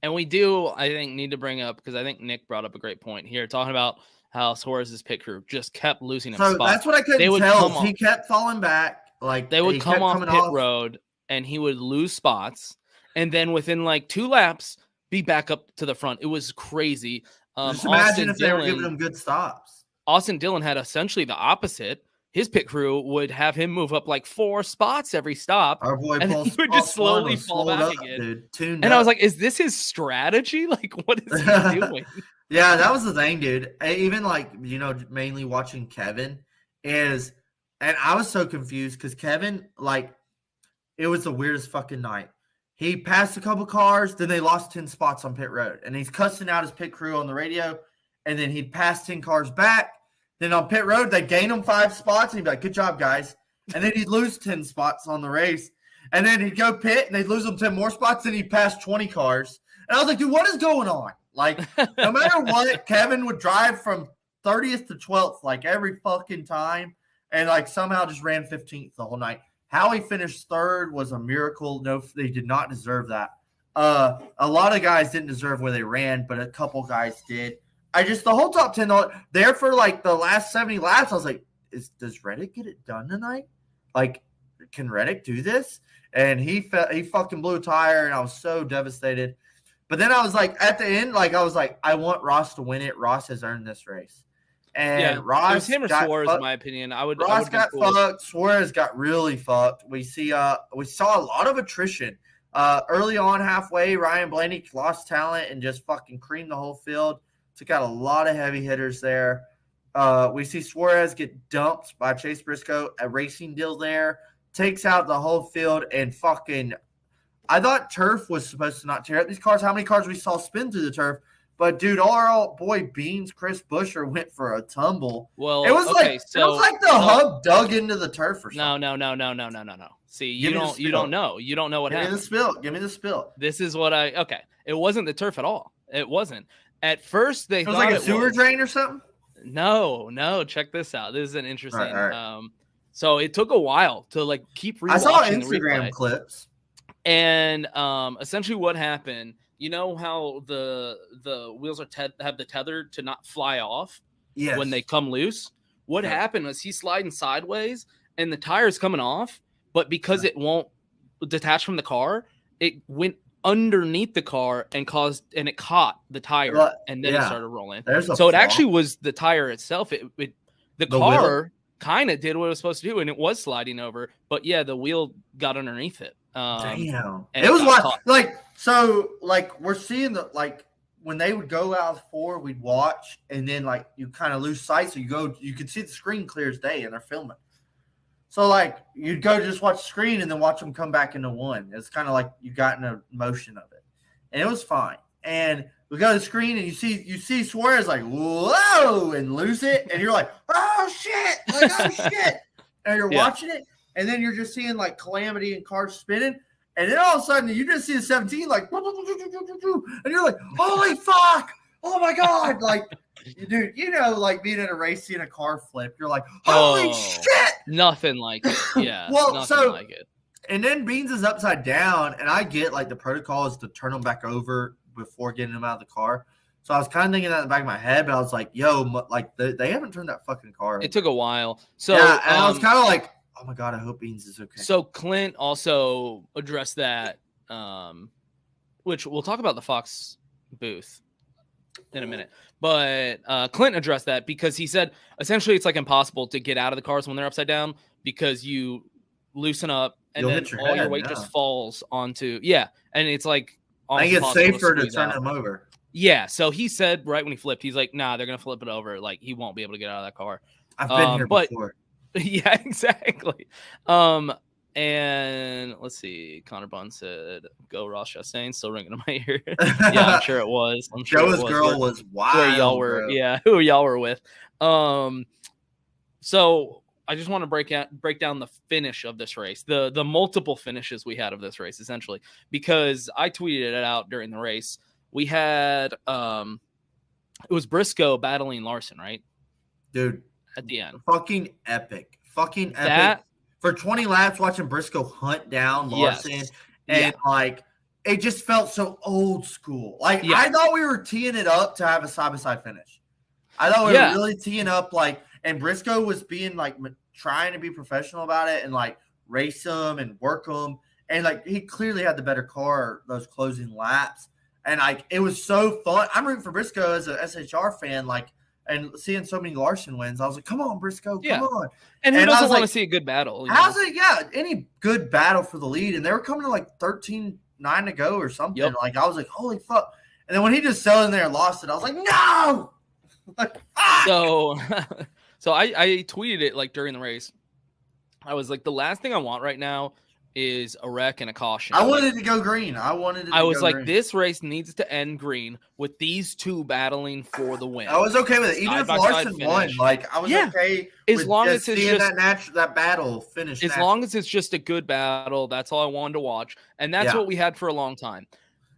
And we do, I think, need to bring up, because I think Nick brought up a great point here, talking about how Suarez's pit crew just kept losing him spots. That's what I couldn't tell. He kept falling back. Like they would come off pit road, and he would lose spots, and then within like 2 laps, be back up to the front. It was crazy. Just imagine if they were giving him good stops. Austin Dillon had essentially the opposite. His pit crew would have him move up like 4 spots every stop. Our boy and he would just slowly fall back again. Dude. I was like, is this his strategy? Like, what is he doing? Yeah, that was the thing, dude. Even like, mainly watching Kevin and I was so confused because Kevin, like, it was the weirdest fucking night. He passed a couple cars, then they lost 10 spots on pit road. And he's cussing out his pit crew on the radio. And then he'd pass 10 cars back. Then on pit road, they'd gain him 5 spots. And he'd be like, good job, guys. And then he'd lose 10 spots on the race. And then he'd go pit, and they'd lose him 10 more spots. Then he'd pass 20 cars. And I was like, dude, what is going on? Like, no matter what, Kevin would drive from 30th to 12th, like, every fucking time. And, like, somehow just ran 15th the whole night. How he finished 3rd was a miracle. No, they did not deserve that. A lot of guys didn't deserve where they ran, but a couple guys did. The whole top 10, there for, like, the last 70 laps, I was like, does Reddick get it done tonight? Like, can Reddick do this? And he fucking blew a tire, and I was so devastated. But then I was like, at the end, like, I was like, I want Ross to win it. Ross has earned this race. And Ross, it was him or Suarez, in my opinion. Ross got fucked. Suarez got really fucked. We saw a lot of attrition. Early on, halfway, Ryan Blaney lost talent and just fucking creamed the whole field. Took out a lot of heavy hitters there. We see Suarez get dumped by Chase Briscoe. A racing deal there. Takes out the whole field and fucking – I thought turf was supposed to not tear up these cars. How many cars we saw spin through the turf? But, dude, our old boy Beans, Chris Buescher, went for a tumble. Well, it was like the hub dug into the turf or something. No. See, you don't know. You don't know what happened. Give me the spill. This is what okay. It wasn't the turf at all. It wasn't. At first, they it was thought like a sewer drain or something? No. Check this out. This is an interesting. All right. So it took a while to like keep rewatching. I saw Instagram clips. And essentially what happened, you know how the wheels have the tether to not fly off when they come loose? What happened was he's sliding sideways and the tire's coming off, but because it won't detach from the car, it went underneath the car and it caught the tire and then it started rolling. So it actually was the tire itself. The car kind of did what it was supposed to do and it was sliding over, but the wheel got underneath it. Damn. It was like we're seeing when they would go out forward, we'd watch and then you kind of lose sight. So you could see the screen clear as day and they're filming. So you'd go just watch the screen and then watch them come back into one. It's kind of like you got in a motion of it and it was fine. And we go to the screen and you see Suarez whoa, and lose it. And you're like, oh shit. And you're watching it. And then you're just seeing calamity and cars spinning. And then all of a sudden you just see the 17 and you're like, holy fuck. Oh my God. Dude, being in a race, seeing a car flip, you're like, holy shit. Nothing like it. Yeah. Well, like it. And then Beans is upside down. And I get the protocol is to turn them back over before getting them out of the car. So I was kind of thinking that in the back of my head, but I was like, yo, they haven't turned that fucking car over. It took a while. So yeah, and I was kind of like, oh my God, I hope Beans is okay. So Clint also addressed that, which we'll talk about the Fox booth in a minute. But Clint addressed that because he said essentially it's impossible to get out of the cars when they're upside down because you loosen up and then all your weight just falls onto and it's I think it's safer to turn them over. Yeah, so he said right when he flipped, he's like, nah, they're gonna flip it over. He won't be able to get out of that car. I've been here before. Yeah, exactly. And let's see. Connor Bunn said, "Go Ross Chastain." Still ringing in my ear. Yeah, I'm sure it was. I'm sure Joe's girl was wild. Where y'all were? Bro. Yeah, who y'all were with. So I just want to break down the finish of this race, the multiple finishes we had of this race, essentially, because I tweeted it out during the race. We had it was Briscoe battling Larson, right? Dude. At the end. Fucking epic. For 20 laps watching Briscoe hunt down Larson and it just felt so old school. I thought we were teeing it up to have a side-by-side finish. I thought we were really teeing up and Briscoe was being trying to be professional about it and race them and work them and he clearly had the better car those closing laps and it was so fun. I'm rooting for Briscoe as a SHR fan and seeing so many Larson wins, I was like, come on, Briscoe, come on. And who doesn't want to see a good battle? How's it? Yeah, any good battle for the lead. And they were coming to 13-9 to go or something. Yep. I was like, holy fuck. And then when he just fell in there and lost it, I was like, no! So I tweeted it during the race. I was like, the last thing I want right now is a wreck and a caution. I wanted to go green. I was like, this race needs to end green with these two battling for the win. I was okay with it. Even if Larson won, I was okay as long as it's seeing that battle finish. As long as it's just a good battle, that's all I wanted to watch. And that's what we had for a long time.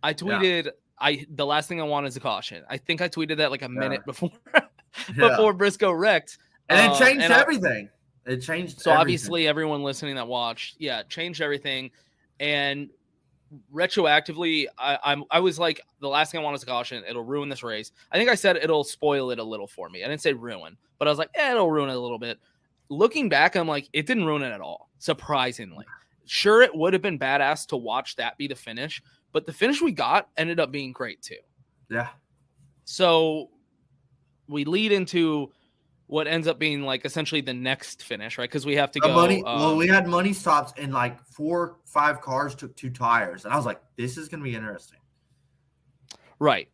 I tweeted, the last thing I want is a caution. I think I tweeted that a minute before Briscoe wrecked. And it changed everything. It changed. So obviously everyone listening that watched, changed everything. And retroactively, I was like, the last thing I want is a caution. It'll ruin this race. I think I said it'll spoil it a little for me. I didn't say ruin, but I was like, it'll ruin it a little bit. Looking back, I'm like, it didn't ruin it at all. Surprisingly. Sure, it would have been badass to watch that be the finish, but the finish we got ended up being great too. Yeah. So we lead into what ends up being essentially the next finish, right? Because we have to go. We had money stops and 4-5 cars took 2 tires. And I was like, this is going to be interesting. Right.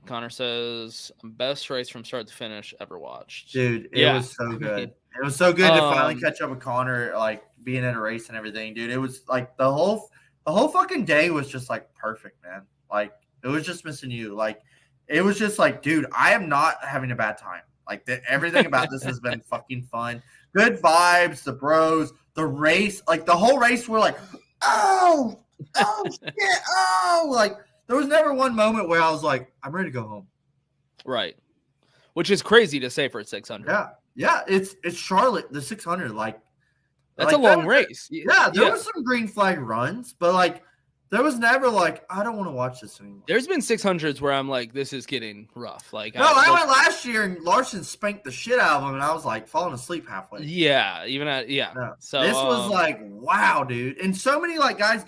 Connor says, best race from start to finish ever watched. Dude, it was so good. It was so good to finally catch up with Connor, like being in a race and everything, dude. It was like the whole fucking day was just like perfect, man. Like it was just missing you. Like it was just like, dude, I am not having a bad time. Like everything about this has been fucking fun. Good vibes, the bros, the race, like the whole race. We're like, oh shit, oh, like there was never one moment where I was like, I'm ready to go home. Right, which is crazy to say for a 600. Yeah, it's Charlotte, the 600. Like that's a long race. Yeah, there was some green flag runs, but like there was never like I don't want to watch this anymore. There's been 600s where I'm like, this is getting rough. Like I went last year and Larson spanked the shit out of him, and I was like falling asleep halfway. Yeah, So this was like wow, dude, and so many like guys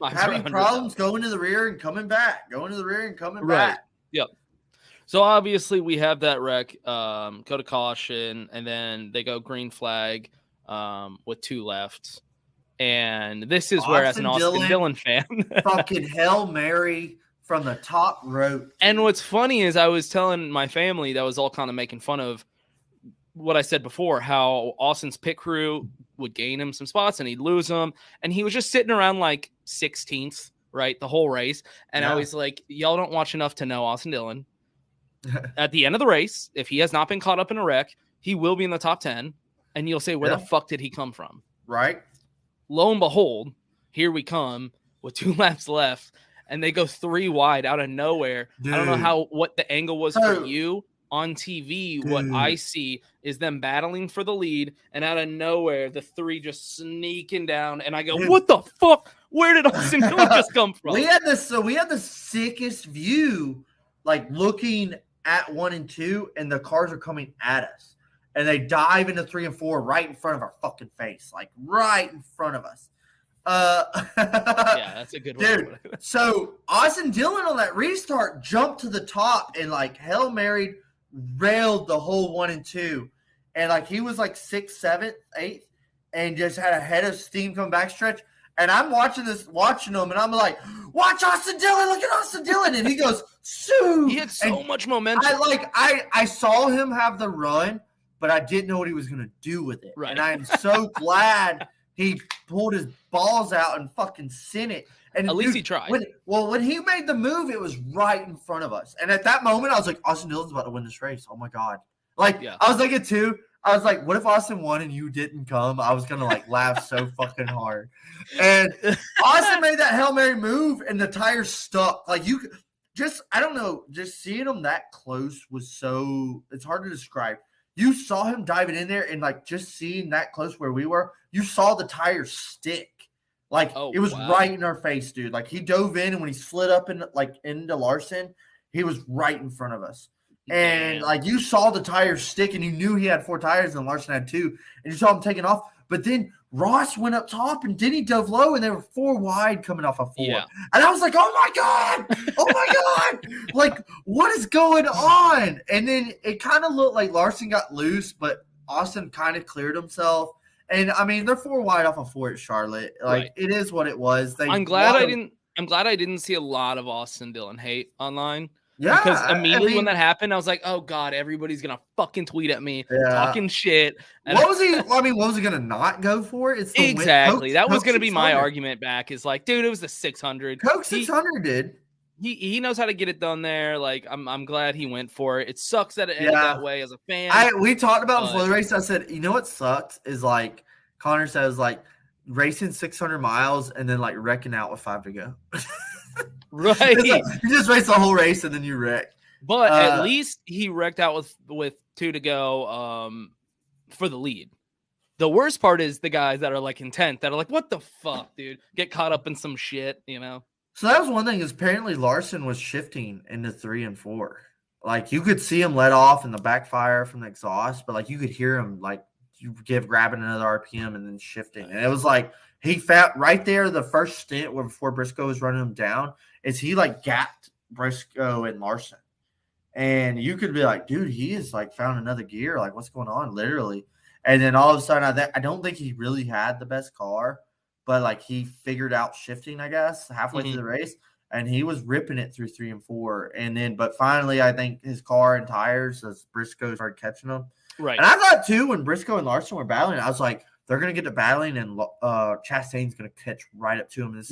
having problems going to the rear and coming back, back. Yep. So obviously we have that wreck, go to caution, and then they go green flag with 2 left. And this is where, as an Austin Dillon fan, fucking Hail Mary from the top rope. And what's funny is I was telling my family that was all kind of making fun of what I said before, how Austin's pit crew would gain him some spots and he'd lose them. And he was just sitting around like 16th, right, the whole race. And I was like, y'all don't watch enough to know Austin Dillon. At the end of the race, if he has not been caught up in a wreck, he will be in the top 10. And you'll say, where the fuck did he come from? Right. Lo and behold, here we come with 2 laps left, and they go 3 wide out of nowhere. Dude. I don't know what the angle was for you on TV. Dude. What I see is them battling for the lead, and out of nowhere, the 3 just sneaking down, and I go, what the fuck? Where did Austin Dillon just come from? We had the sickest view, like looking at 1 and 2, and the cars are coming at us. And they dive into 3 and 4 right in front of our fucking face, like right in front of us. Yeah, that's a good one. Dude, so Austin Dillon on that restart jumped to the top and like Hail Mary railed the whole 1 and 2. And like he was like 6th, 7th, 8th, and just had a head of steam coming back stretch. And I'm watching him, and I'm like, watch Austin Dillon, look at Austin Dillon. And he goes, Sue. He had so much momentum. I saw him have the run, but I didn't know what he was going to do with it. Right. And I am so glad he pulled his balls out and fucking sent it. And at least he tried. When he made the move, it was right in front of us. And at that moment, I was like, Austin Dillon's about to win this race. Oh, my God. I was thinking, too, I was like, what if Austin won and you didn't come? I was going to, like, laugh so fucking hard. And Austin made that Hail Mary move, and the tires stuck. Like, I don't know, just seeing him that close was so – it's hard to describe. You saw him diving in there, and like just seeing that close where we were, you saw the tires stick. Like it was right in our face, dude. Like he dove in, and when he slid up into Larson, he was right in front of us. And like you saw the tires stick, and you knew he had 4 tires, and Larson had 2, and you saw him taking off. But then Ross went up top, and Denny dove low, and they were 4 wide coming off of 4. Yeah. And I was like, oh, my God. Oh, my God. Like, what is going on? And then it kind of looked like Larson got loose, but Austin kind of cleared himself. And, I mean, they're 4 wide off of 4 at Charlotte. Like, It is what it was. I'm glad I didn't see a lot of Austin Dillon hate online. Yeah, because immediately when that happened, I was like, "Oh God, everybody's gonna fucking tweet at me, talking shit." And what was he? What was he gonna not go for? It's exactly that was gonna be my argument back. Is like, dude, it was the 600. Coke 600 did. He knows how to get it done there. Like, I'm glad he went for it. It sucks that it ended that way as a fan. We talked about before the race. I said, you know what sucks is like Connor says like racing 600 miles and then like wrecking out with 5 to go. Right. You just race the whole race and then you wreck. But at least he wrecked out with 2 to go for the lead. The worst part is the guys that are like intent that are like, what the fuck, dude? Get caught up in some shit, you know? So that was one thing is apparently Larson was shifting into 3 and 4. Like you could see him let off in the backfire from the exhaust, but like you could hear him like grabbing another RPM and then shifting. And it was like he found right there the first stint before Briscoe was running him down is he like gapped Briscoe and Larson. And you could be like, dude, he is like found another gear. Like what's going on? Literally. And then all of a sudden I don't think he really had the best car, but like he figured out shifting, I guess, halfway through the race. and he was ripping it through 3 and 4. And then, but finally, I think his car and tires, as Briscoe started catching him. Right. And I thought too, when Briscoe and Larson were battling, I was like, they're gonna get to battling, and Chastain's gonna catch right up to him.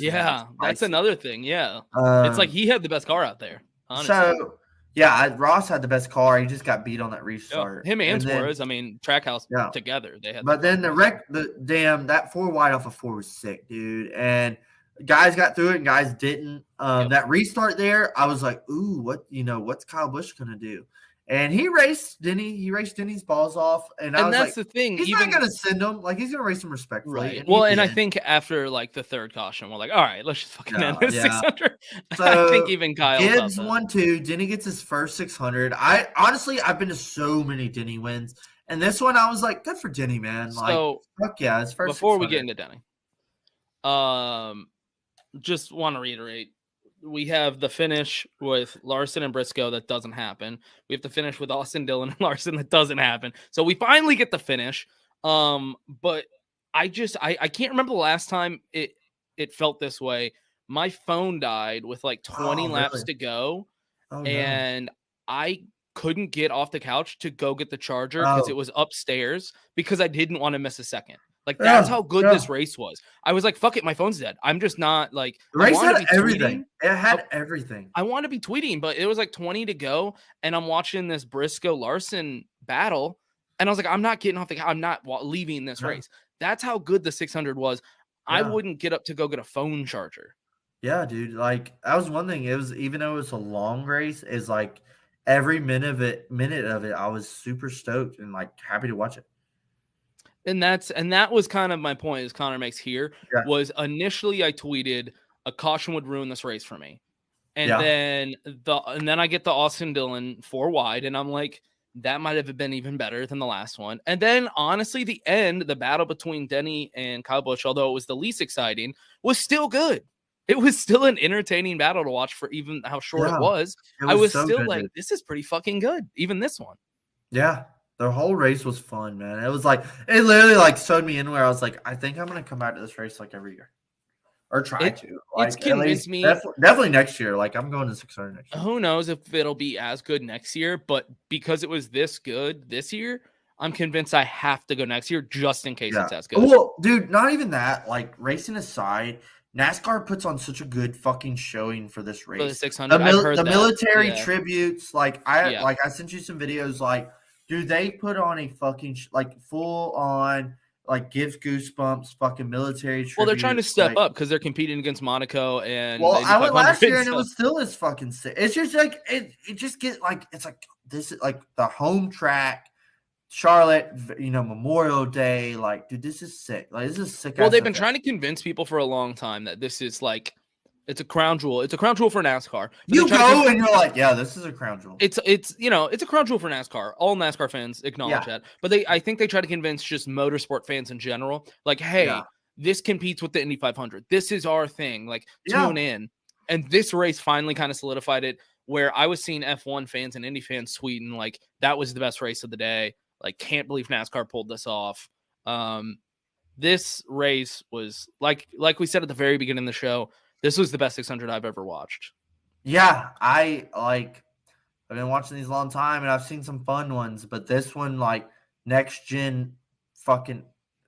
That's another thing. Yeah, it's like he had the best car out there. Honestly. So yeah, Ross had the best car. He just got beat on that restart. Him and Suarez. I mean, Trackhouse together. They had. But then that 4 wide off of 4 was sick, dude. And guys got through it, and guys didn't. That restart there, I was like, ooh, what's Kyle Busch gonna do? And he raced Denny. He raced Denny's balls off, and I was that's like, the thing. He's not gonna send him. Like, he's gonna race him respectfully. Right. And I think after like the third caution, we're like, all right, let's just fucking end this 600. So I think even Kyle Gibbs won 2. Denny gets his first 600. I've been to so many Denny wins, and this one I was like, good for Denny, man. Like, so fuck yeah, his first. Before 600. we get into Denny, just want to reiterate. We have the finish with Larson and Briscoe that doesn't happen. We have the finish with Austin Dillon and Larson that doesn't happen. So we finally get the finish. But I can't remember the last time it felt this way. My phone died with like 20 laps to go. And I couldn't get off the couch to go get the charger because it was upstairs because I didn't want to miss a second. Like, that's how good this race was. I was like, fuck it, my phone's dead. I'm just not like the race had everything. It had everything. I want to be tweeting, but it was like 20 to go, and I'm watching this Briscoe Larson battle, and I was like, I'm not getting off the I'm not leaving this race. That's how good the 600 was. I wouldn't get up to go get a phone charger. Yeah, dude. Like, that was one thing. It was, even though it was a long race, is like every minute of it, I was super stoked and like happy to watch it. And that was kind of my point, as Connor makes here, was initially I tweeted a caution would ruin this race for me. And then I get the Austin Dillon 4 wide, and I'm like, that might have been even better than the last one. And then honestly, the battle between Denny and Kyle Busch, although it was the least exciting, was still good. It was still an entertaining battle to watch for even how short it was. I was so still like, this is pretty fucking good. Even this one. Yeah. The whole race was fun, man. It was like, it literally like sewed me in where I was like, I think I'm going to come back to this race like every year. Or try to. Like, it's convinced me. Definitely next year. Like, I'm going to 600 next year. Who knows if it'll be as good next year, but because it was this good this year, I'm convinced I have to go next year just in case it's as good. Well, dude, not even that. Like, racing aside, NASCAR puts on such a good fucking showing for this race. For the 600, the military tributes, like I sent you some videos, like, dude, they put on a fucking full on, like, gives goosebumps fucking military tribute. Well, they're trying to step up because they're competing against Monaco and. Well, I went last year and it was still as fucking sick. It's just like it just gets like, it's like, this is like the home track, Charlotte, Memorial Day. Like, dude, this is sick. Like, this is sick. Well, they've been trying to convince people for a long time that this is like, it's a crown jewel. It's a crown jewel for NASCAR. You go and you're like, yeah, this is a crown jewel. It's a crown jewel for NASCAR. All NASCAR fans acknowledge that. But I think they try to convince just motorsport fans in general, like, hey, this competes with the Indy 500. This is our thing. Like, tune in. And this race finally kind of solidified it, where I was seeing F1 fans and Indy fans tweeting like, that was the best race of the day. Like, can't believe NASCAR pulled this off. This race was like we said at the very beginning of the show. This was the best 600 I've ever watched. Yeah, I've been watching these a long time, and I've seen some fun ones, but this one, like, next gen fucking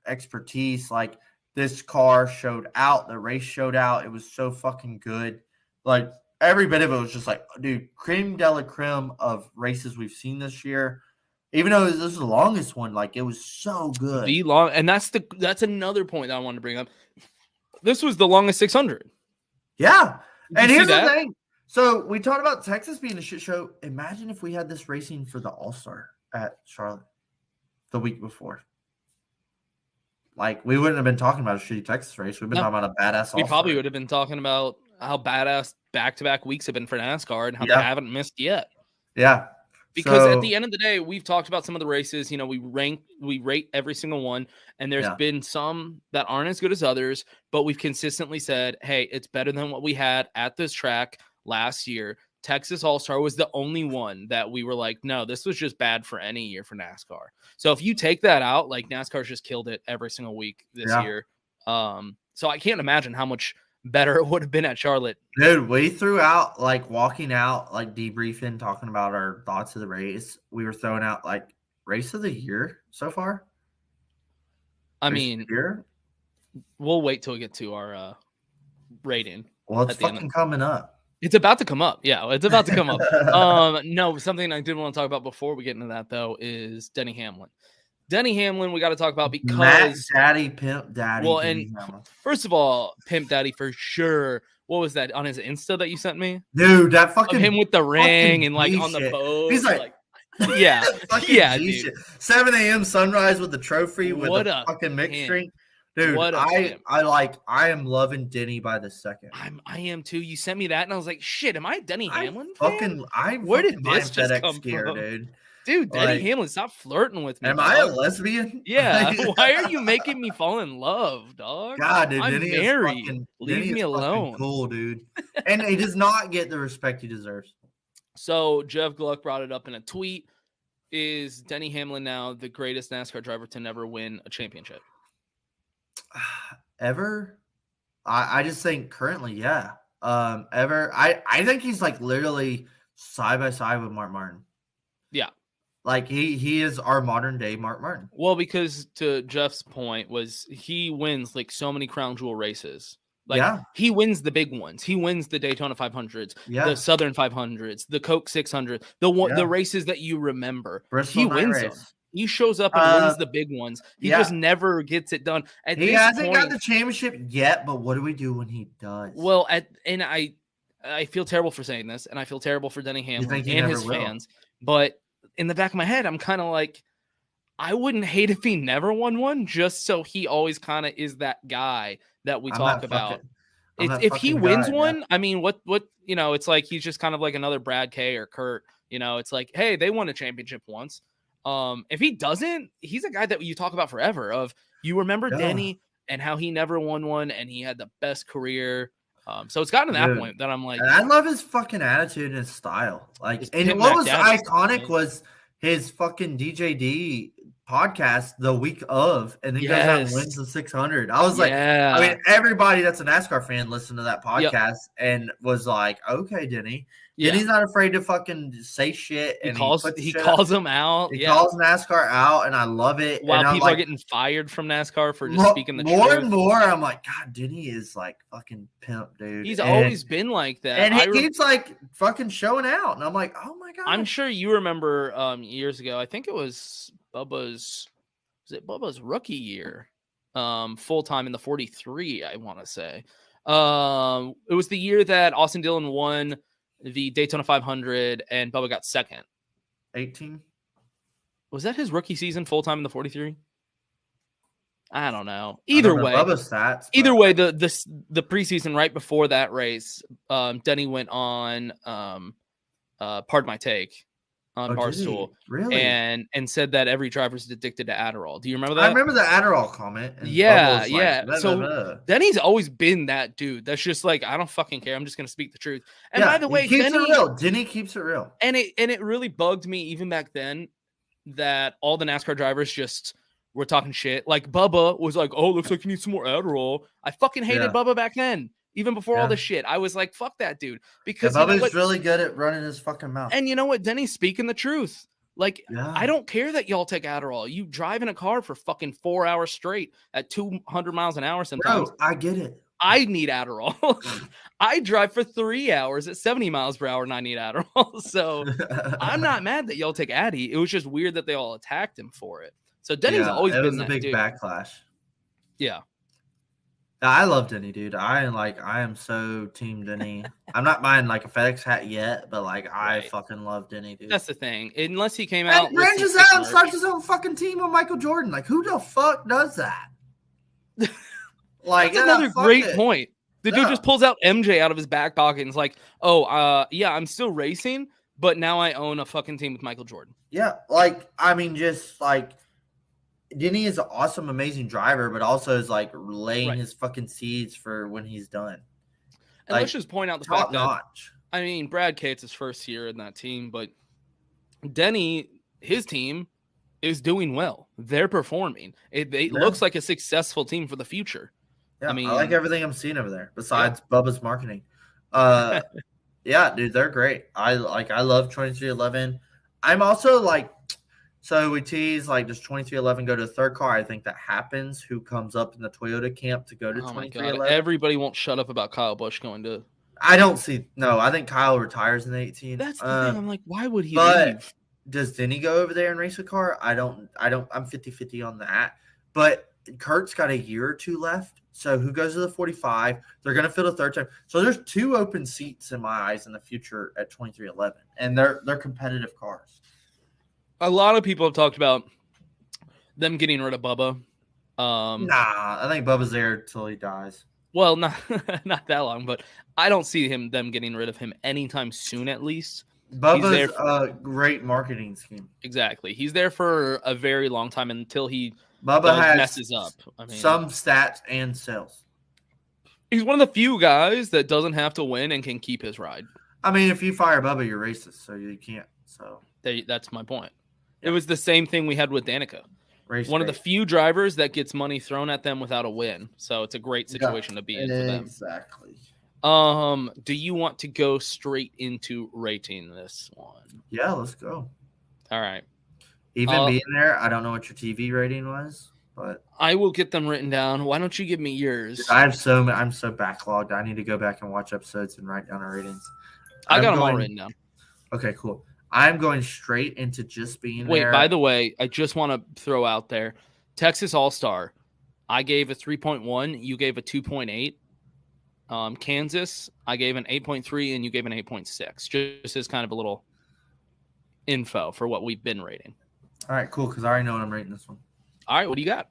expertise, like, this car showed out, the race showed out. It was so fucking good. Like, every bit of it was just like, dude, creme de la creme of races we've seen this year. Even though this is the longest one, like, it was so good. And that's another point that I wanted to bring up. This was the longest 600. Yeah. And here's the thing. So we talked about Texas being a shit show. Imagine if we had this racing for the All-Star at Charlotte the week before. Like, we wouldn't have been talking about a shitty Texas race. We've been talking about a badass All-Star. We probably would have been talking about how badass back-to-back weeks have been for NASCAR and how they haven't missed yet. Yeah. Because at the end of the day, we've talked about some of the races. We rate every single one, and there's been some that aren't as good as others, but we've consistently said, hey, it's better than what we had at this track last year. Texas All-Star was the only one that we were like, no, this was just bad for any year for NASCAR. So if you take that out, like, NASCAR's just killed it every single week this year. So I can't imagine how much better it would have been at Charlotte. Dude, we threw out like walking out, like debriefing, talking about our thoughts of the race. We were throwing out like race of the year so far. I Race mean, of the year? we'll wait till we get to our rating. Well, it's at the end fucking coming up. It's about to come up. Yeah, it's about to come up. No, something I did want to talk about before we get into that though is Denny Hamlin. Denny Hamlin, we got to talk about because Matt Daddy, Pimp Daddy. well, Denny and Hamlin. first of all, Pimp Daddy for sure. What was that on his Insta that you sent me? Dude, that Of fucking him with the ring and like G on the shit. boat. He's like yeah, fucking yeah, G dude. shit. 7 a.m. sunrise with the trophy with What the a fucking mixed pimp. drink. Dude, What a pimp. I am loving Denny by the second. I am too. You sent me that, and I was like, "Shit, am I a Denny Hamlin fan? Where did this just FedEx come gear, from? dude? Dude, Denny Like, Hamlin, stop flirting with me. Am dog. I a lesbian? Yeah. Why are you making me fall in love, dog? God, dude, I'm Denny married. is fucking, Leave Denny me is fucking alone. cool, dude. And he does not get the respect he deserves. So Jeff Gluck brought it up in a tweet. Is Denny Hamlin now the greatest NASCAR driver to never win a championship? Ever? I just think currently, yeah. Ever? I think he's like literally side by side with Mark Martin. Yeah. Like he is our modern day Mark Martin. Well, because to Jeff's point was he wins like so many crown jewel races. Like Yeah. he wins the big ones. He wins the Daytona 500s, Yeah. the Southern 500s, the Coke 600, the Yeah. races that you remember. Bristol He night wins race. them. He shows up and wins the big ones. He yeah. just never gets it done. At He this hasn't point, got the championship yet, but what do we do when he does? well, I feel terrible for saying this, and I feel terrible for Denny Hamlin think he and never his will? fans. But in the back of my head, I'm kind of like, I wouldn't hate if he never won one, just so he always kind of is that guy that we I'm talk that about. fucking- I'm that If he fucking wins guy, one, man. I mean, what it's like he's just kind of like another Brad K or Kurt. It's like, hey, they won a championship once. If he doesn't, he's a guy that you talk about forever. Of you remember Yeah. Denny and how he never won one, and he had the best career. So it's gotten to that Dude. point that I'm like, And I love his fucking attitude and his style. Like, His and Pit what Mac was Daddy iconic style. was his fucking DJD podcast the week of, and then goes out and Yes. wins the 600. I was like, yeah, I mean, everybody that's a NASCAR fan listened to that podcast and was like, okay, Denny. yeah. Denny's not afraid to fucking say shit. He And calls puts he shit calls up. them out. He Yeah, calls NASCAR out, and I love it. while and I'm people are like, getting fired from NASCAR for just more, speaking the more truth. and more, I'm like, God, Denny is like fucking pimp, dude. He's And- always been like that. and I he keeps like fucking showing out, and I'm like, oh my god. I'm sure you remember years ago. I think it was Bubba's rookie year, full time in the 43. I want to say, it was the year that Austin Dillon won the Daytona 500 and Bubba got second. 18. Was that his rookie season, full time in the 43? I don't know. I Either don't know way, Bubba's stats. Either but- way, the preseason right before that race, Denny went on Pardon My Take on Oh, did he? Barstool Really? and said that every driver's addicted to Adderall. Do you remember that? I remember the Adderall comment. And Yeah, Bubba was like, yeah. blah, So- blah, blah. Denny's always been that dude. That's just like, I don't fucking care. I'm just gonna speak the truth. And Yeah, by the way, he keeps Denny, it real. Denny keeps it real. and it really bugged me even back then that all the NASCAR drivers just were talking shit. Like Bubba was like, "Oh, looks like you need some more Adderall." I fucking hated Yeah. Bubba back then, even before all Yeah. this shit. I was like, "Fuck that dude," Yeah, because you know Bubba's what? really good at running his fucking mouth. And you know what? Denny's speaking the truth. Like, Yeah. I don't care that y'all take Adderall. You drive in a car for fucking 4 hours straight at 200 miles an hour sometimes. Bro, I get it. I need Adderall. I drive for 3 hours at 70 miles per hour and I need Adderall. So I'm not mad that y'all take Addy. It was just weird that they all attacked him for it. So Denny's Yeah, always it been was a that big dude. backlash. Yeah. I love Denny, dude. I am so team Denny. I'm not buying like a FedEx hat yet, but like I Right. fucking love Denny, dude. That's the thing. Unless he came out And with some branches sick out and merch. starts his own fucking team with Michael Jordan. Like, who the fuck does that? Like, That's another fuck great it. point. The dude Yeah. just pulls out MJ out of his back pocket and is like, "Oh, yeah, I'm still racing, but now I own a fucking team with Michael Jordan." Yeah, like I mean, just like Denny is an awesome, amazing driver, but also is like laying Right. his fucking seeds for when he's done. And Like, let's just point out the Top fact that notch. I mean, Brad Cates' his first year in that team, but Denny, his team, is doing well. They're performing. It Yeah. looks like a successful team for the future. Yeah, I mean, I like everything I'm seeing over there. Besides Bubba's marketing, yeah, dude, they're great. I love 2311. I'm also like, so we tease like, does 2311 go to a third car? I think that happens. Who comes up in the Toyota camp to go to oh my god, 2311? everybody won't shut up about Kyle Busch going to. I don't see. No, I think Kyle retires in 18. That's the thing. I'm like, why would he but leave? does Denny go over there and race a car? I don't. I'm 50-50 on that. But Kurt's got a year or two left. So who goes to the 45? They're going to fill a third time. So there's 2 open seats in my eyes in the future at 2311, and they're competitive cars. A lot of people have talked about them getting rid of Bubba. Nah, I think Bubba's there till he dies. Well, not not that long, but I don't see them getting rid of him anytime soon. At least Bubba's a great marketing scheme. Exactly, he's there for a very long time until he Bubba messes up. I mean, some stats and sales. He's one of the few guys that doesn't have to win and can keep his ride. I mean, if you fire Bubba, you're racist, so you can't. So that's my point. It was the same thing we had with Danica. One of the few drivers that gets money thrown at them without a win. So it's a great situation to be in for them. Exactly. Do you want to go straight into rating this one? Yeah, let's go. All right. Even being there, I don't know what your TV rating was, but I will get them written down. Why don't you give me yours? I'm so backlogged. I need to go back and watch episodes and write down our ratings. I got them all written down. Okay, cool. I'm going straight into just being there. Wait, by the way, I just want to throw out there, Texas All-Star, I gave a 3.1. You gave a 2.8. Kansas, I gave an 8.3, and you gave an 8.6. Just as kind of a little info for what we've been rating. All right, cool, because I already know what I'm rating this one. All right, what do you got?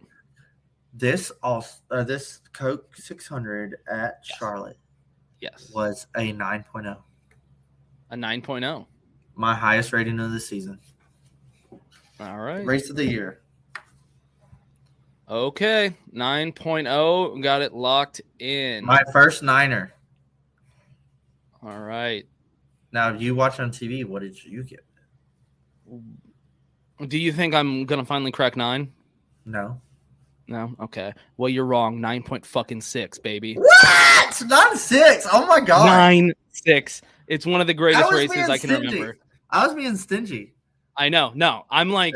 This Coke 600 at Charlotte was a 9.0. A 9.0. My highest rating of the season. All right. Race of the year. Okay. 9.0. Got it locked in. My first Niner. All right. Now, you watch on TV. What did you get? Do you think I'm going to finally crack 9? No. No? Okay. Well, you're wrong. 9.6, baby. What? 9.6. Oh, my God. 9.6. It's one of the greatest races I can remember. I was being stingy. I know. No, I'm like,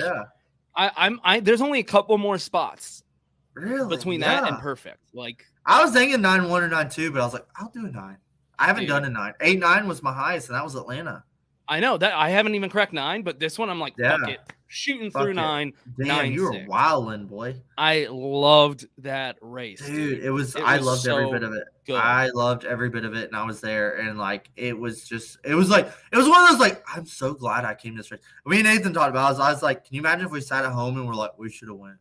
I'm there's only a couple more spots between that and perfect. Like, I was thinking 9.1 or 9.2, but I was like, I'll do a 9. I haven't done a 9. 8.9 was my highest, and that was Atlanta. I know that I haven't even cracked 9, but this one I'm like, fuck it. Shooting through 9. Damn, you were wilding, boy. I loved that race, dude. I loved every bit of it. Good. I loved every bit of it, and I was there, and like it was one of those like, I'm so glad I came to this race. Me and Nathan talked about it. I was like, can you imagine if we sat at home and we're like, we should have went?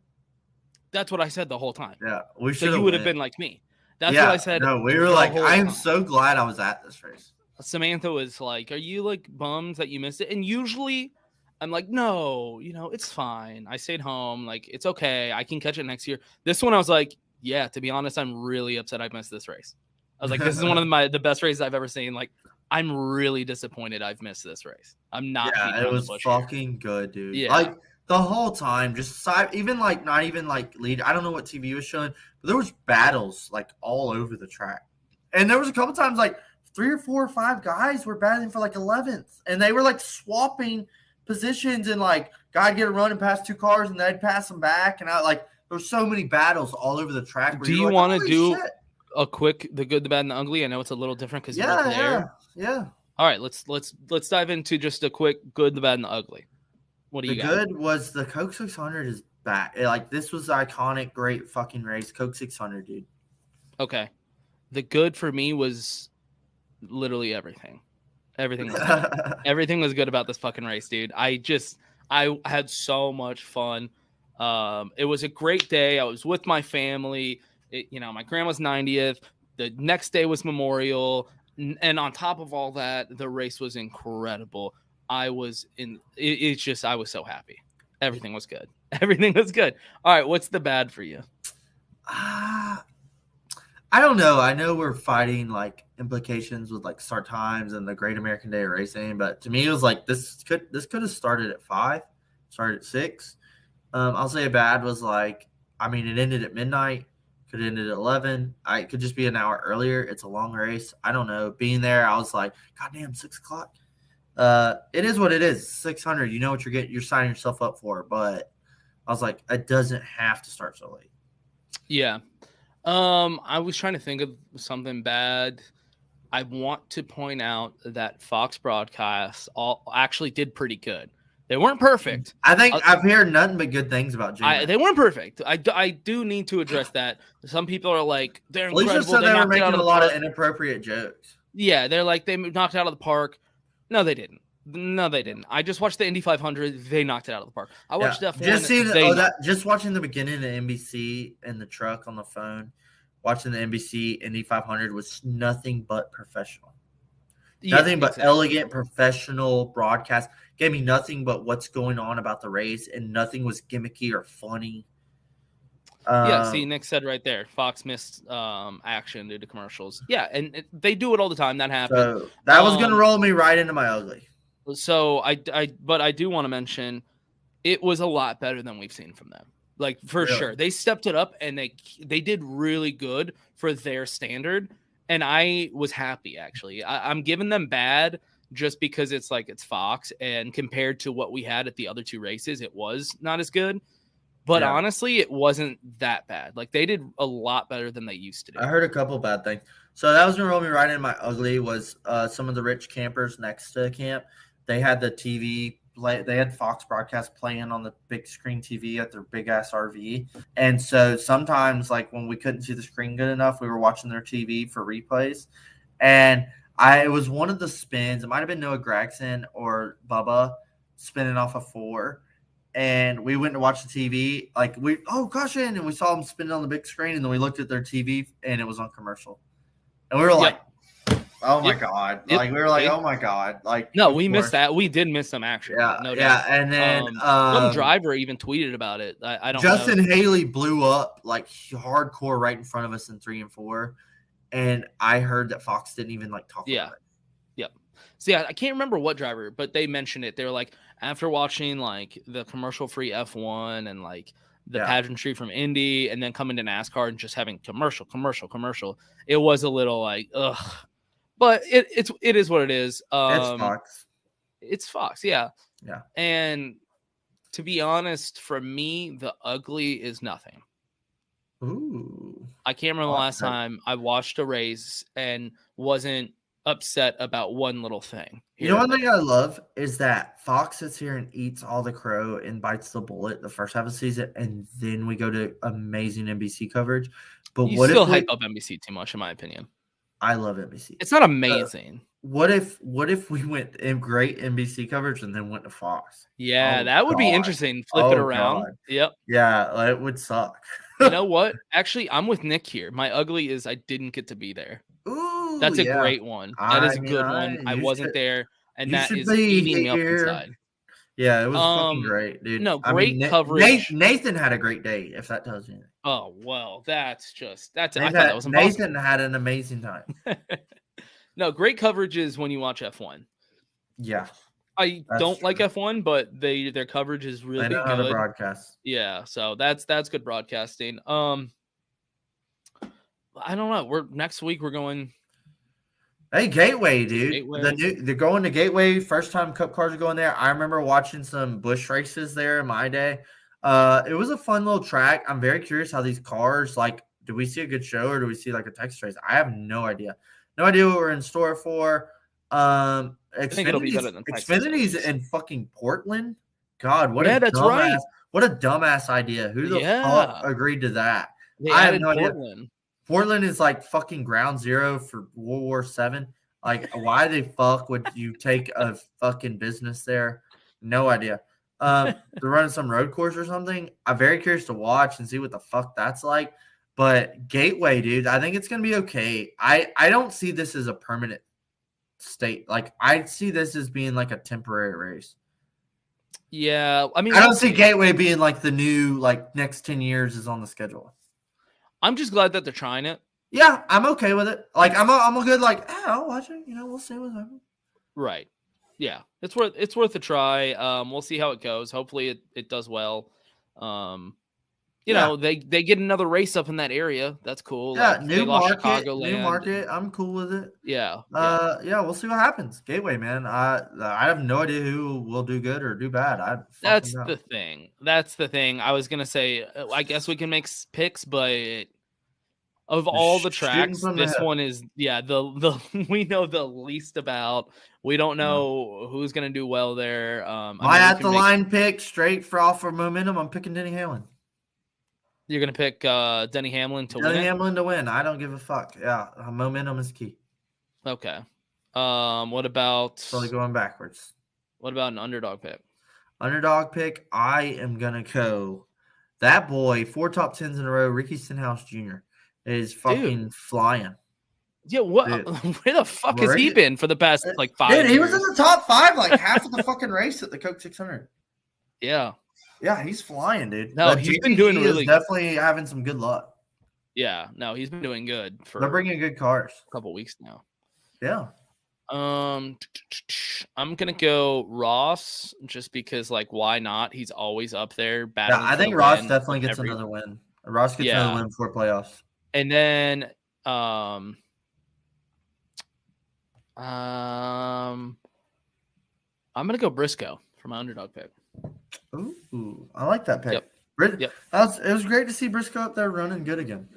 That's what I said the whole time. Yeah, we should. So you would have been like me. That's what I said. No, we were like, I am so glad I was at this race. Samantha was like, are you like bummed that you missed it? And usually I'm like, no, it's fine. I stayed home. Like, it's okay. I can catch it next year. This one, I was like, yeah, to be honest, I'm really upset I missed this race. I was like, this is one of the best races I've ever seen. Like, I'm really disappointed I've missed this race. I'm not. Yeah, it was fucking good, dude. Yeah. Like, the whole time, just even like not even like lead. I don't know what TV was showing, but there was battles like all over the track. And there was a couple times like 3 or 4 or 5 guys were battling for like 11th, and they were like swapping positions, and like God get a run and pass 2 cars, and they'd pass them back, and there were so many battles all over the track. Do you want to do a quick the good, the bad, and the ugly? I know it's a little different because you're there. Yeah. All right, let's dive into just a quick good, the bad, and the ugly. What do you got? The good was the Coke 600 is back. Like, this was iconic, great fucking race. Coke 600, dude. Okay. The good for me was literally everything. Everything was good. Everything was good about this fucking race, dude. I had so much fun. It was a great day. I was with my family. My grandma's 90th. The next day was Memorial. And on top of all that, the race was incredible. I was so happy. Everything was good. Everything was good. All right, what's the bad for you? I don't know. I know we're fighting like implications with like start times and the Great American Day of Racing, but to me it was like this could have started at 5, started at 6. I'll say bad was like, I mean, it ended at midnight Could have ended at 11. It could just be an hour earlier. It's a long race. I don't know. Being there, I was like, God damn, 6 o'clock. It is what it is. 600. You know what you're getting. You're signing yourself up for. But I was like, it doesn't have to start so late. Yeah. I was trying to think of something bad. I want to point out that Fox broadcasts actually did pretty good. They weren't perfect. I think I've heard nothing but good things about J-Mac. They weren't perfect. I do need to address that. Some people are like, they're Felicia incredible. said they were making a lot of inappropriate jokes. Yeah, they're like, they knocked it out of the park. No, they didn't. I just watched the Indy 500. They knocked it out of the park. I watched F1. Just watching the beginning of NBC in the truck on the phone, watching the NBC Indy 500 was nothing but professional. Nothing but elegant, professional broadcast. Gave me nothing but what's going on about the race, and nothing was gimmicky or funny. See, Nick said right there, Fox missed action due to commercials. Yeah, and they do it all the time. That happens. So that was going to roll me right into my ugly. So but I do want to mention, it was a lot better than we've seen from them. Like, for sure. They stepped it up, and they did really good for their standard. And I was happy, actually. I'm giving them bad just because it's Fox, and compared to what we had at the other two races, it was not as good. But honestly, it wasn't that bad. Like, they did a lot better than they used to do. I heard a couple bad things. So that was going to roll me right in my ugly was some of the rich campers next to the camp. They had the TV they had Fox broadcast playing on the big screen TV at their big ass RV. And so sometimes, like, when we couldn't see the screen good enough, we were watching their TV for replays. And it was one of the spins. It might have been Noah Gragson or Bubba spinning off a 4. And we went to watch the TV. Like, caution. And we saw them spinning on the big screen. And then we looked at their TV, and it was on commercial. And we were like, oh my God. Like, we were like, oh my God. Like, no, we missed that. We did miss some action. Yeah. No doubt. Yeah. And then some driver even tweeted about it. I don't Justin know. Haley blew up like hardcore right in front of us in 3 and 4. And I heard that Fox didn't even talk about it. Yep. See, I can't remember what driver, but they mentioned it. They were like, after watching the commercial free F1 and the pageantry from Indy, and then coming to NASCAR and just having commercial, it was a little ugh. But it is what it is. It's Fox. It's Fox, yeah. Yeah. And to be honest, for me, the ugly is nothing. Ooh. I can't remember the last time I watched a race and wasn't upset about one little thing. You know, one thing I love is that Fox sits here and eats all the crow and bites the bullet the first half of the season, and then we go to amazing NBC coverage. But you still hype up NBC too much, in my opinion. I love NBC. It's not amazing. What if we went in great NBC coverage and then went to Fox? Yeah, that would be interesting. Flip it around. God. Yep. Yeah, it would suck. You know what? Actually, I'm with Nick here. My ugly is I didn't get to be there. Ooh, that's a great one. That is a good one. I wasn't there, and that is eating me up inside. Yeah, it was fucking great, dude. No, great coverage. Nathan had a great day, if that tells you anything. Oh, well, I thought that was impossible. Nathan had an amazing time. No, great coverage is when you watch F1. Yeah. I don't like F1, but their coverage is really good. How to broadcast. Yeah, so that's good broadcasting. I don't know. Next week we're going. Hey, Gateway, dude. They're going to Gateway. First time Cup cars are going there. I remember watching some Busch races there in my day. It was a fun little track. I'm very curious how these cars, do we see a good show or do we see a Texas race? I have no idea. No idea what we're in store for. I think it'll be better than Xfinity's in fucking Portland. God, what What a dumbass idea. Who the fuck agreed to that? I have no idea. Portland is fucking ground zero for World War VII. Why the fuck would you take a fucking business there? No idea. They're running some road course or something. I'm very curious to watch and see what the fuck that's like. But Gateway, dude, I think it's gonna be okay. I don't see this as a permanent state. I see this as being a temporary race. Yeah, I mean, I don't see Gateway being the new next 10 years is on the schedule. I'm just glad that they're trying it. Yeah, I'm okay with it. I'm a good I'll watch it. We'll see what's happening. Right. Yeah, it's worth a try. We'll see how it goes. Hopefully it does well. you know, they get another race up in that area. That's cool. Yeah, Like, they lost new market. I'm cool with it. Yeah. We'll see what happens. Gateway, man. I have no idea who will do good or do bad. That's the thing. That's the thing. I was gonna say, I guess we can make picks, but of all the tracks, this one is the we know the least about. We don't know who's gonna do well there. My at the line pick straight for momentum. I'm picking Denny Hamlin. You're gonna pick Denny Hamlin to win. Denny Hamlin to win. I don't give a fuck. Yeah, momentum is key. Okay. What about? Slowly going backwards. What about an underdog pick? Underdog pick. I am gonna go. That boy, 4 top 10s in a row. Ricky Stenhouse Jr. is fucking flying. Yeah, what? Dude. Where the fuck has he been for the past like 5 years? He was in the top 5 like half of the fucking race at the Coke 600. Yeah. Yeah, he's flying, dude. No, he's been doing really definitely having some good luck. Yeah, no, he's been doing good for. They're bringing good cars. A couple weeks now. Yeah. I'm gonna go Ross just because, like, why not? He's always up there. Yeah, I think Ross definitely gets another win. Ross gets another win before playoffs. And then, I'm gonna go Briscoe for my underdog pick. Ooh, I like that pick. Yep. It was great to see Briscoe up there running good again.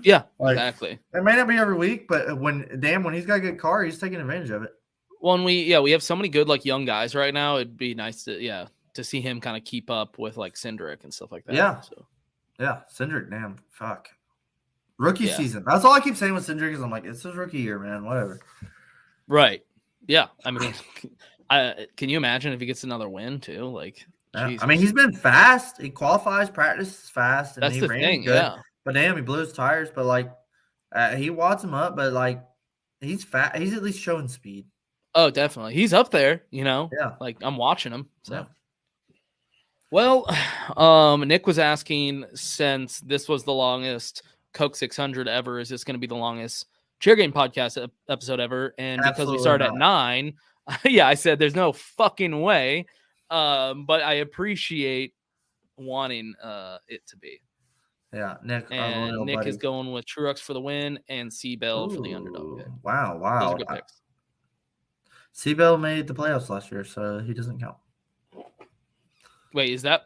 Yeah, exactly. It may not be every week, but when he's got a good car, he's taking advantage of it. Well, and we have so many good like young guys right now. It'd be nice to see him kind of keep up with like Cindric and stuff like that. Yeah. So. Yeah, Cindric, damn, fuck. Rookie season. That's all I keep saying with Cindric is I'm like, it's his rookie year, man. Whatever. Right. Yeah. I mean, can you imagine if he gets another win too? Like, I mean, he's been fast. He qualifies, practices fast, and that's he the ran thing. good. Yeah. But damn, he blew his tires. But like, he wads him up. But like, he's fat. He's at least showing speed. Oh, definitely. He's up there. You know. Yeah. Like I'm watching him. So. Yeah. Well, Nick was asking, since this was the longest Coke 600 ever, is this going to be the longest Chair Game podcast episode ever? And because we started at 9, I said there's no fucking way. But I appreciate wanting it to be. Yeah, Nick. And Nick is going with Truex for the win and Seabell for the underdog pick. Wow. Those are good picks. Seabell made the playoffs last year, so he doesn't count. Wait, is that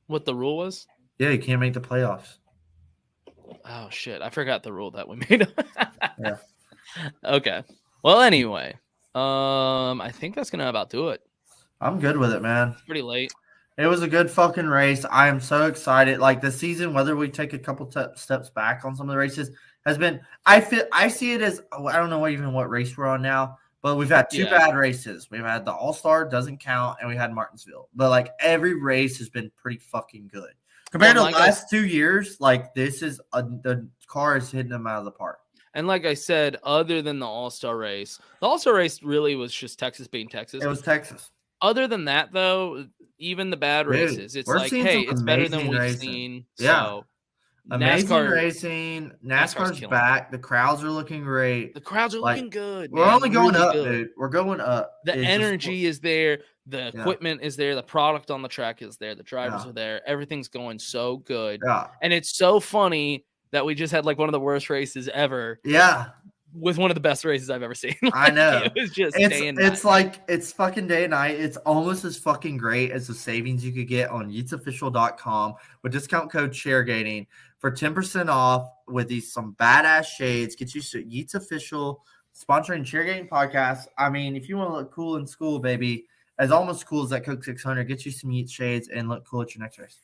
what the rule was? Yeah, you can't make the playoffs. Oh shit, I forgot the rule that we made. Yeah. Okay. Well, anyway, I think that's gonna about do it. I'm good with it, man. Pretty late. It was a good fucking race. I am so excited. Like the season, whether we take a couple steps back on some of the races, has been. I see it as I don't know what race we're on now. But we've had 2 bad races. We've had the All-Star, doesn't count, and we had Martinsville. But, like, every race has been pretty fucking good. Compared to the last 2 years, like, this is the car is hitting them out of the park. And like I said, other than the All-Star race, the All-Star race really was just Texas being Texas. It was Texas. Other than that, though, even the bad races, it's like, hey, it's better than we've seen. Yeah. So, amazing racing. NASCAR's back. The crowds are looking great. The crowds are looking good. We're only going up, dude. We're going up. The energy is there. The equipment is there. The product on the track is there. The drivers are there. Everything's going so good. Yeah. And it's so funny that we just had like one of the worst races ever. Yeah. With one of the best races I've ever seen. I know. It was just day and night. It's like it's fucking day and night. It's almost as fucking great as the savings you could get on yeetsofficial.com with discount code ShareGating for 10% off with some badass shades. Get you Yeets Official sponsoring ShareGating podcast. I mean, if you want to look cool in school, baby, as almost cool as that Coke 600, get you some Yeets shades and look cool at your next race.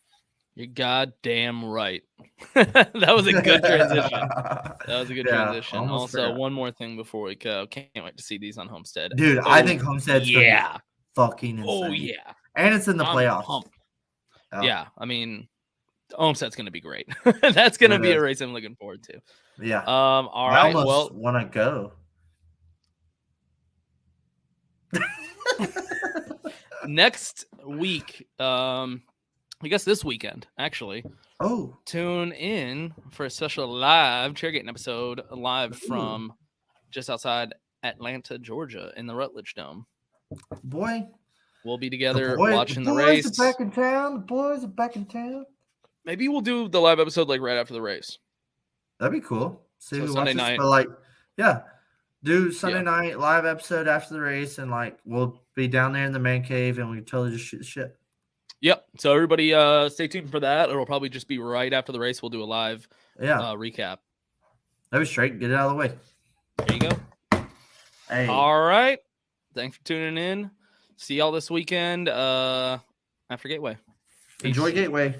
You're goddamn right. That was a good transition. Also, one more thing before we go. Can't wait to see these on Homestead. Dude, I think Homestead's fucking insane. Oh, yeah. And it's in the playoffs. Oh. Yeah, I mean, Homestead's going to be great. That's going to be a race I'm looking forward to. Yeah. All right. Well, want to go. Next week, I guess this weekend, actually. Oh. Tune in for a special live Chairgating episode live from just outside Atlanta, Georgia in the Rutledge Dome. Boy. We'll be together watching the race. The boys are back in town. Maybe we'll do the live episode like right after the race. That'd be cool. See So who Sunday watches. night. But like, yeah, do Sunday night live episode after the race, and like we'll be down there in the man cave, and we can totally just shoot the shit. Yep. So everybody, stay tuned for that. It'll probably just be right after the race. We'll do a live recap. That was straight. Get it out of the way. There you go. Hey. All right. Thanks for tuning in. See y'all this weekend after Gateway. Peace. Enjoy Gateway.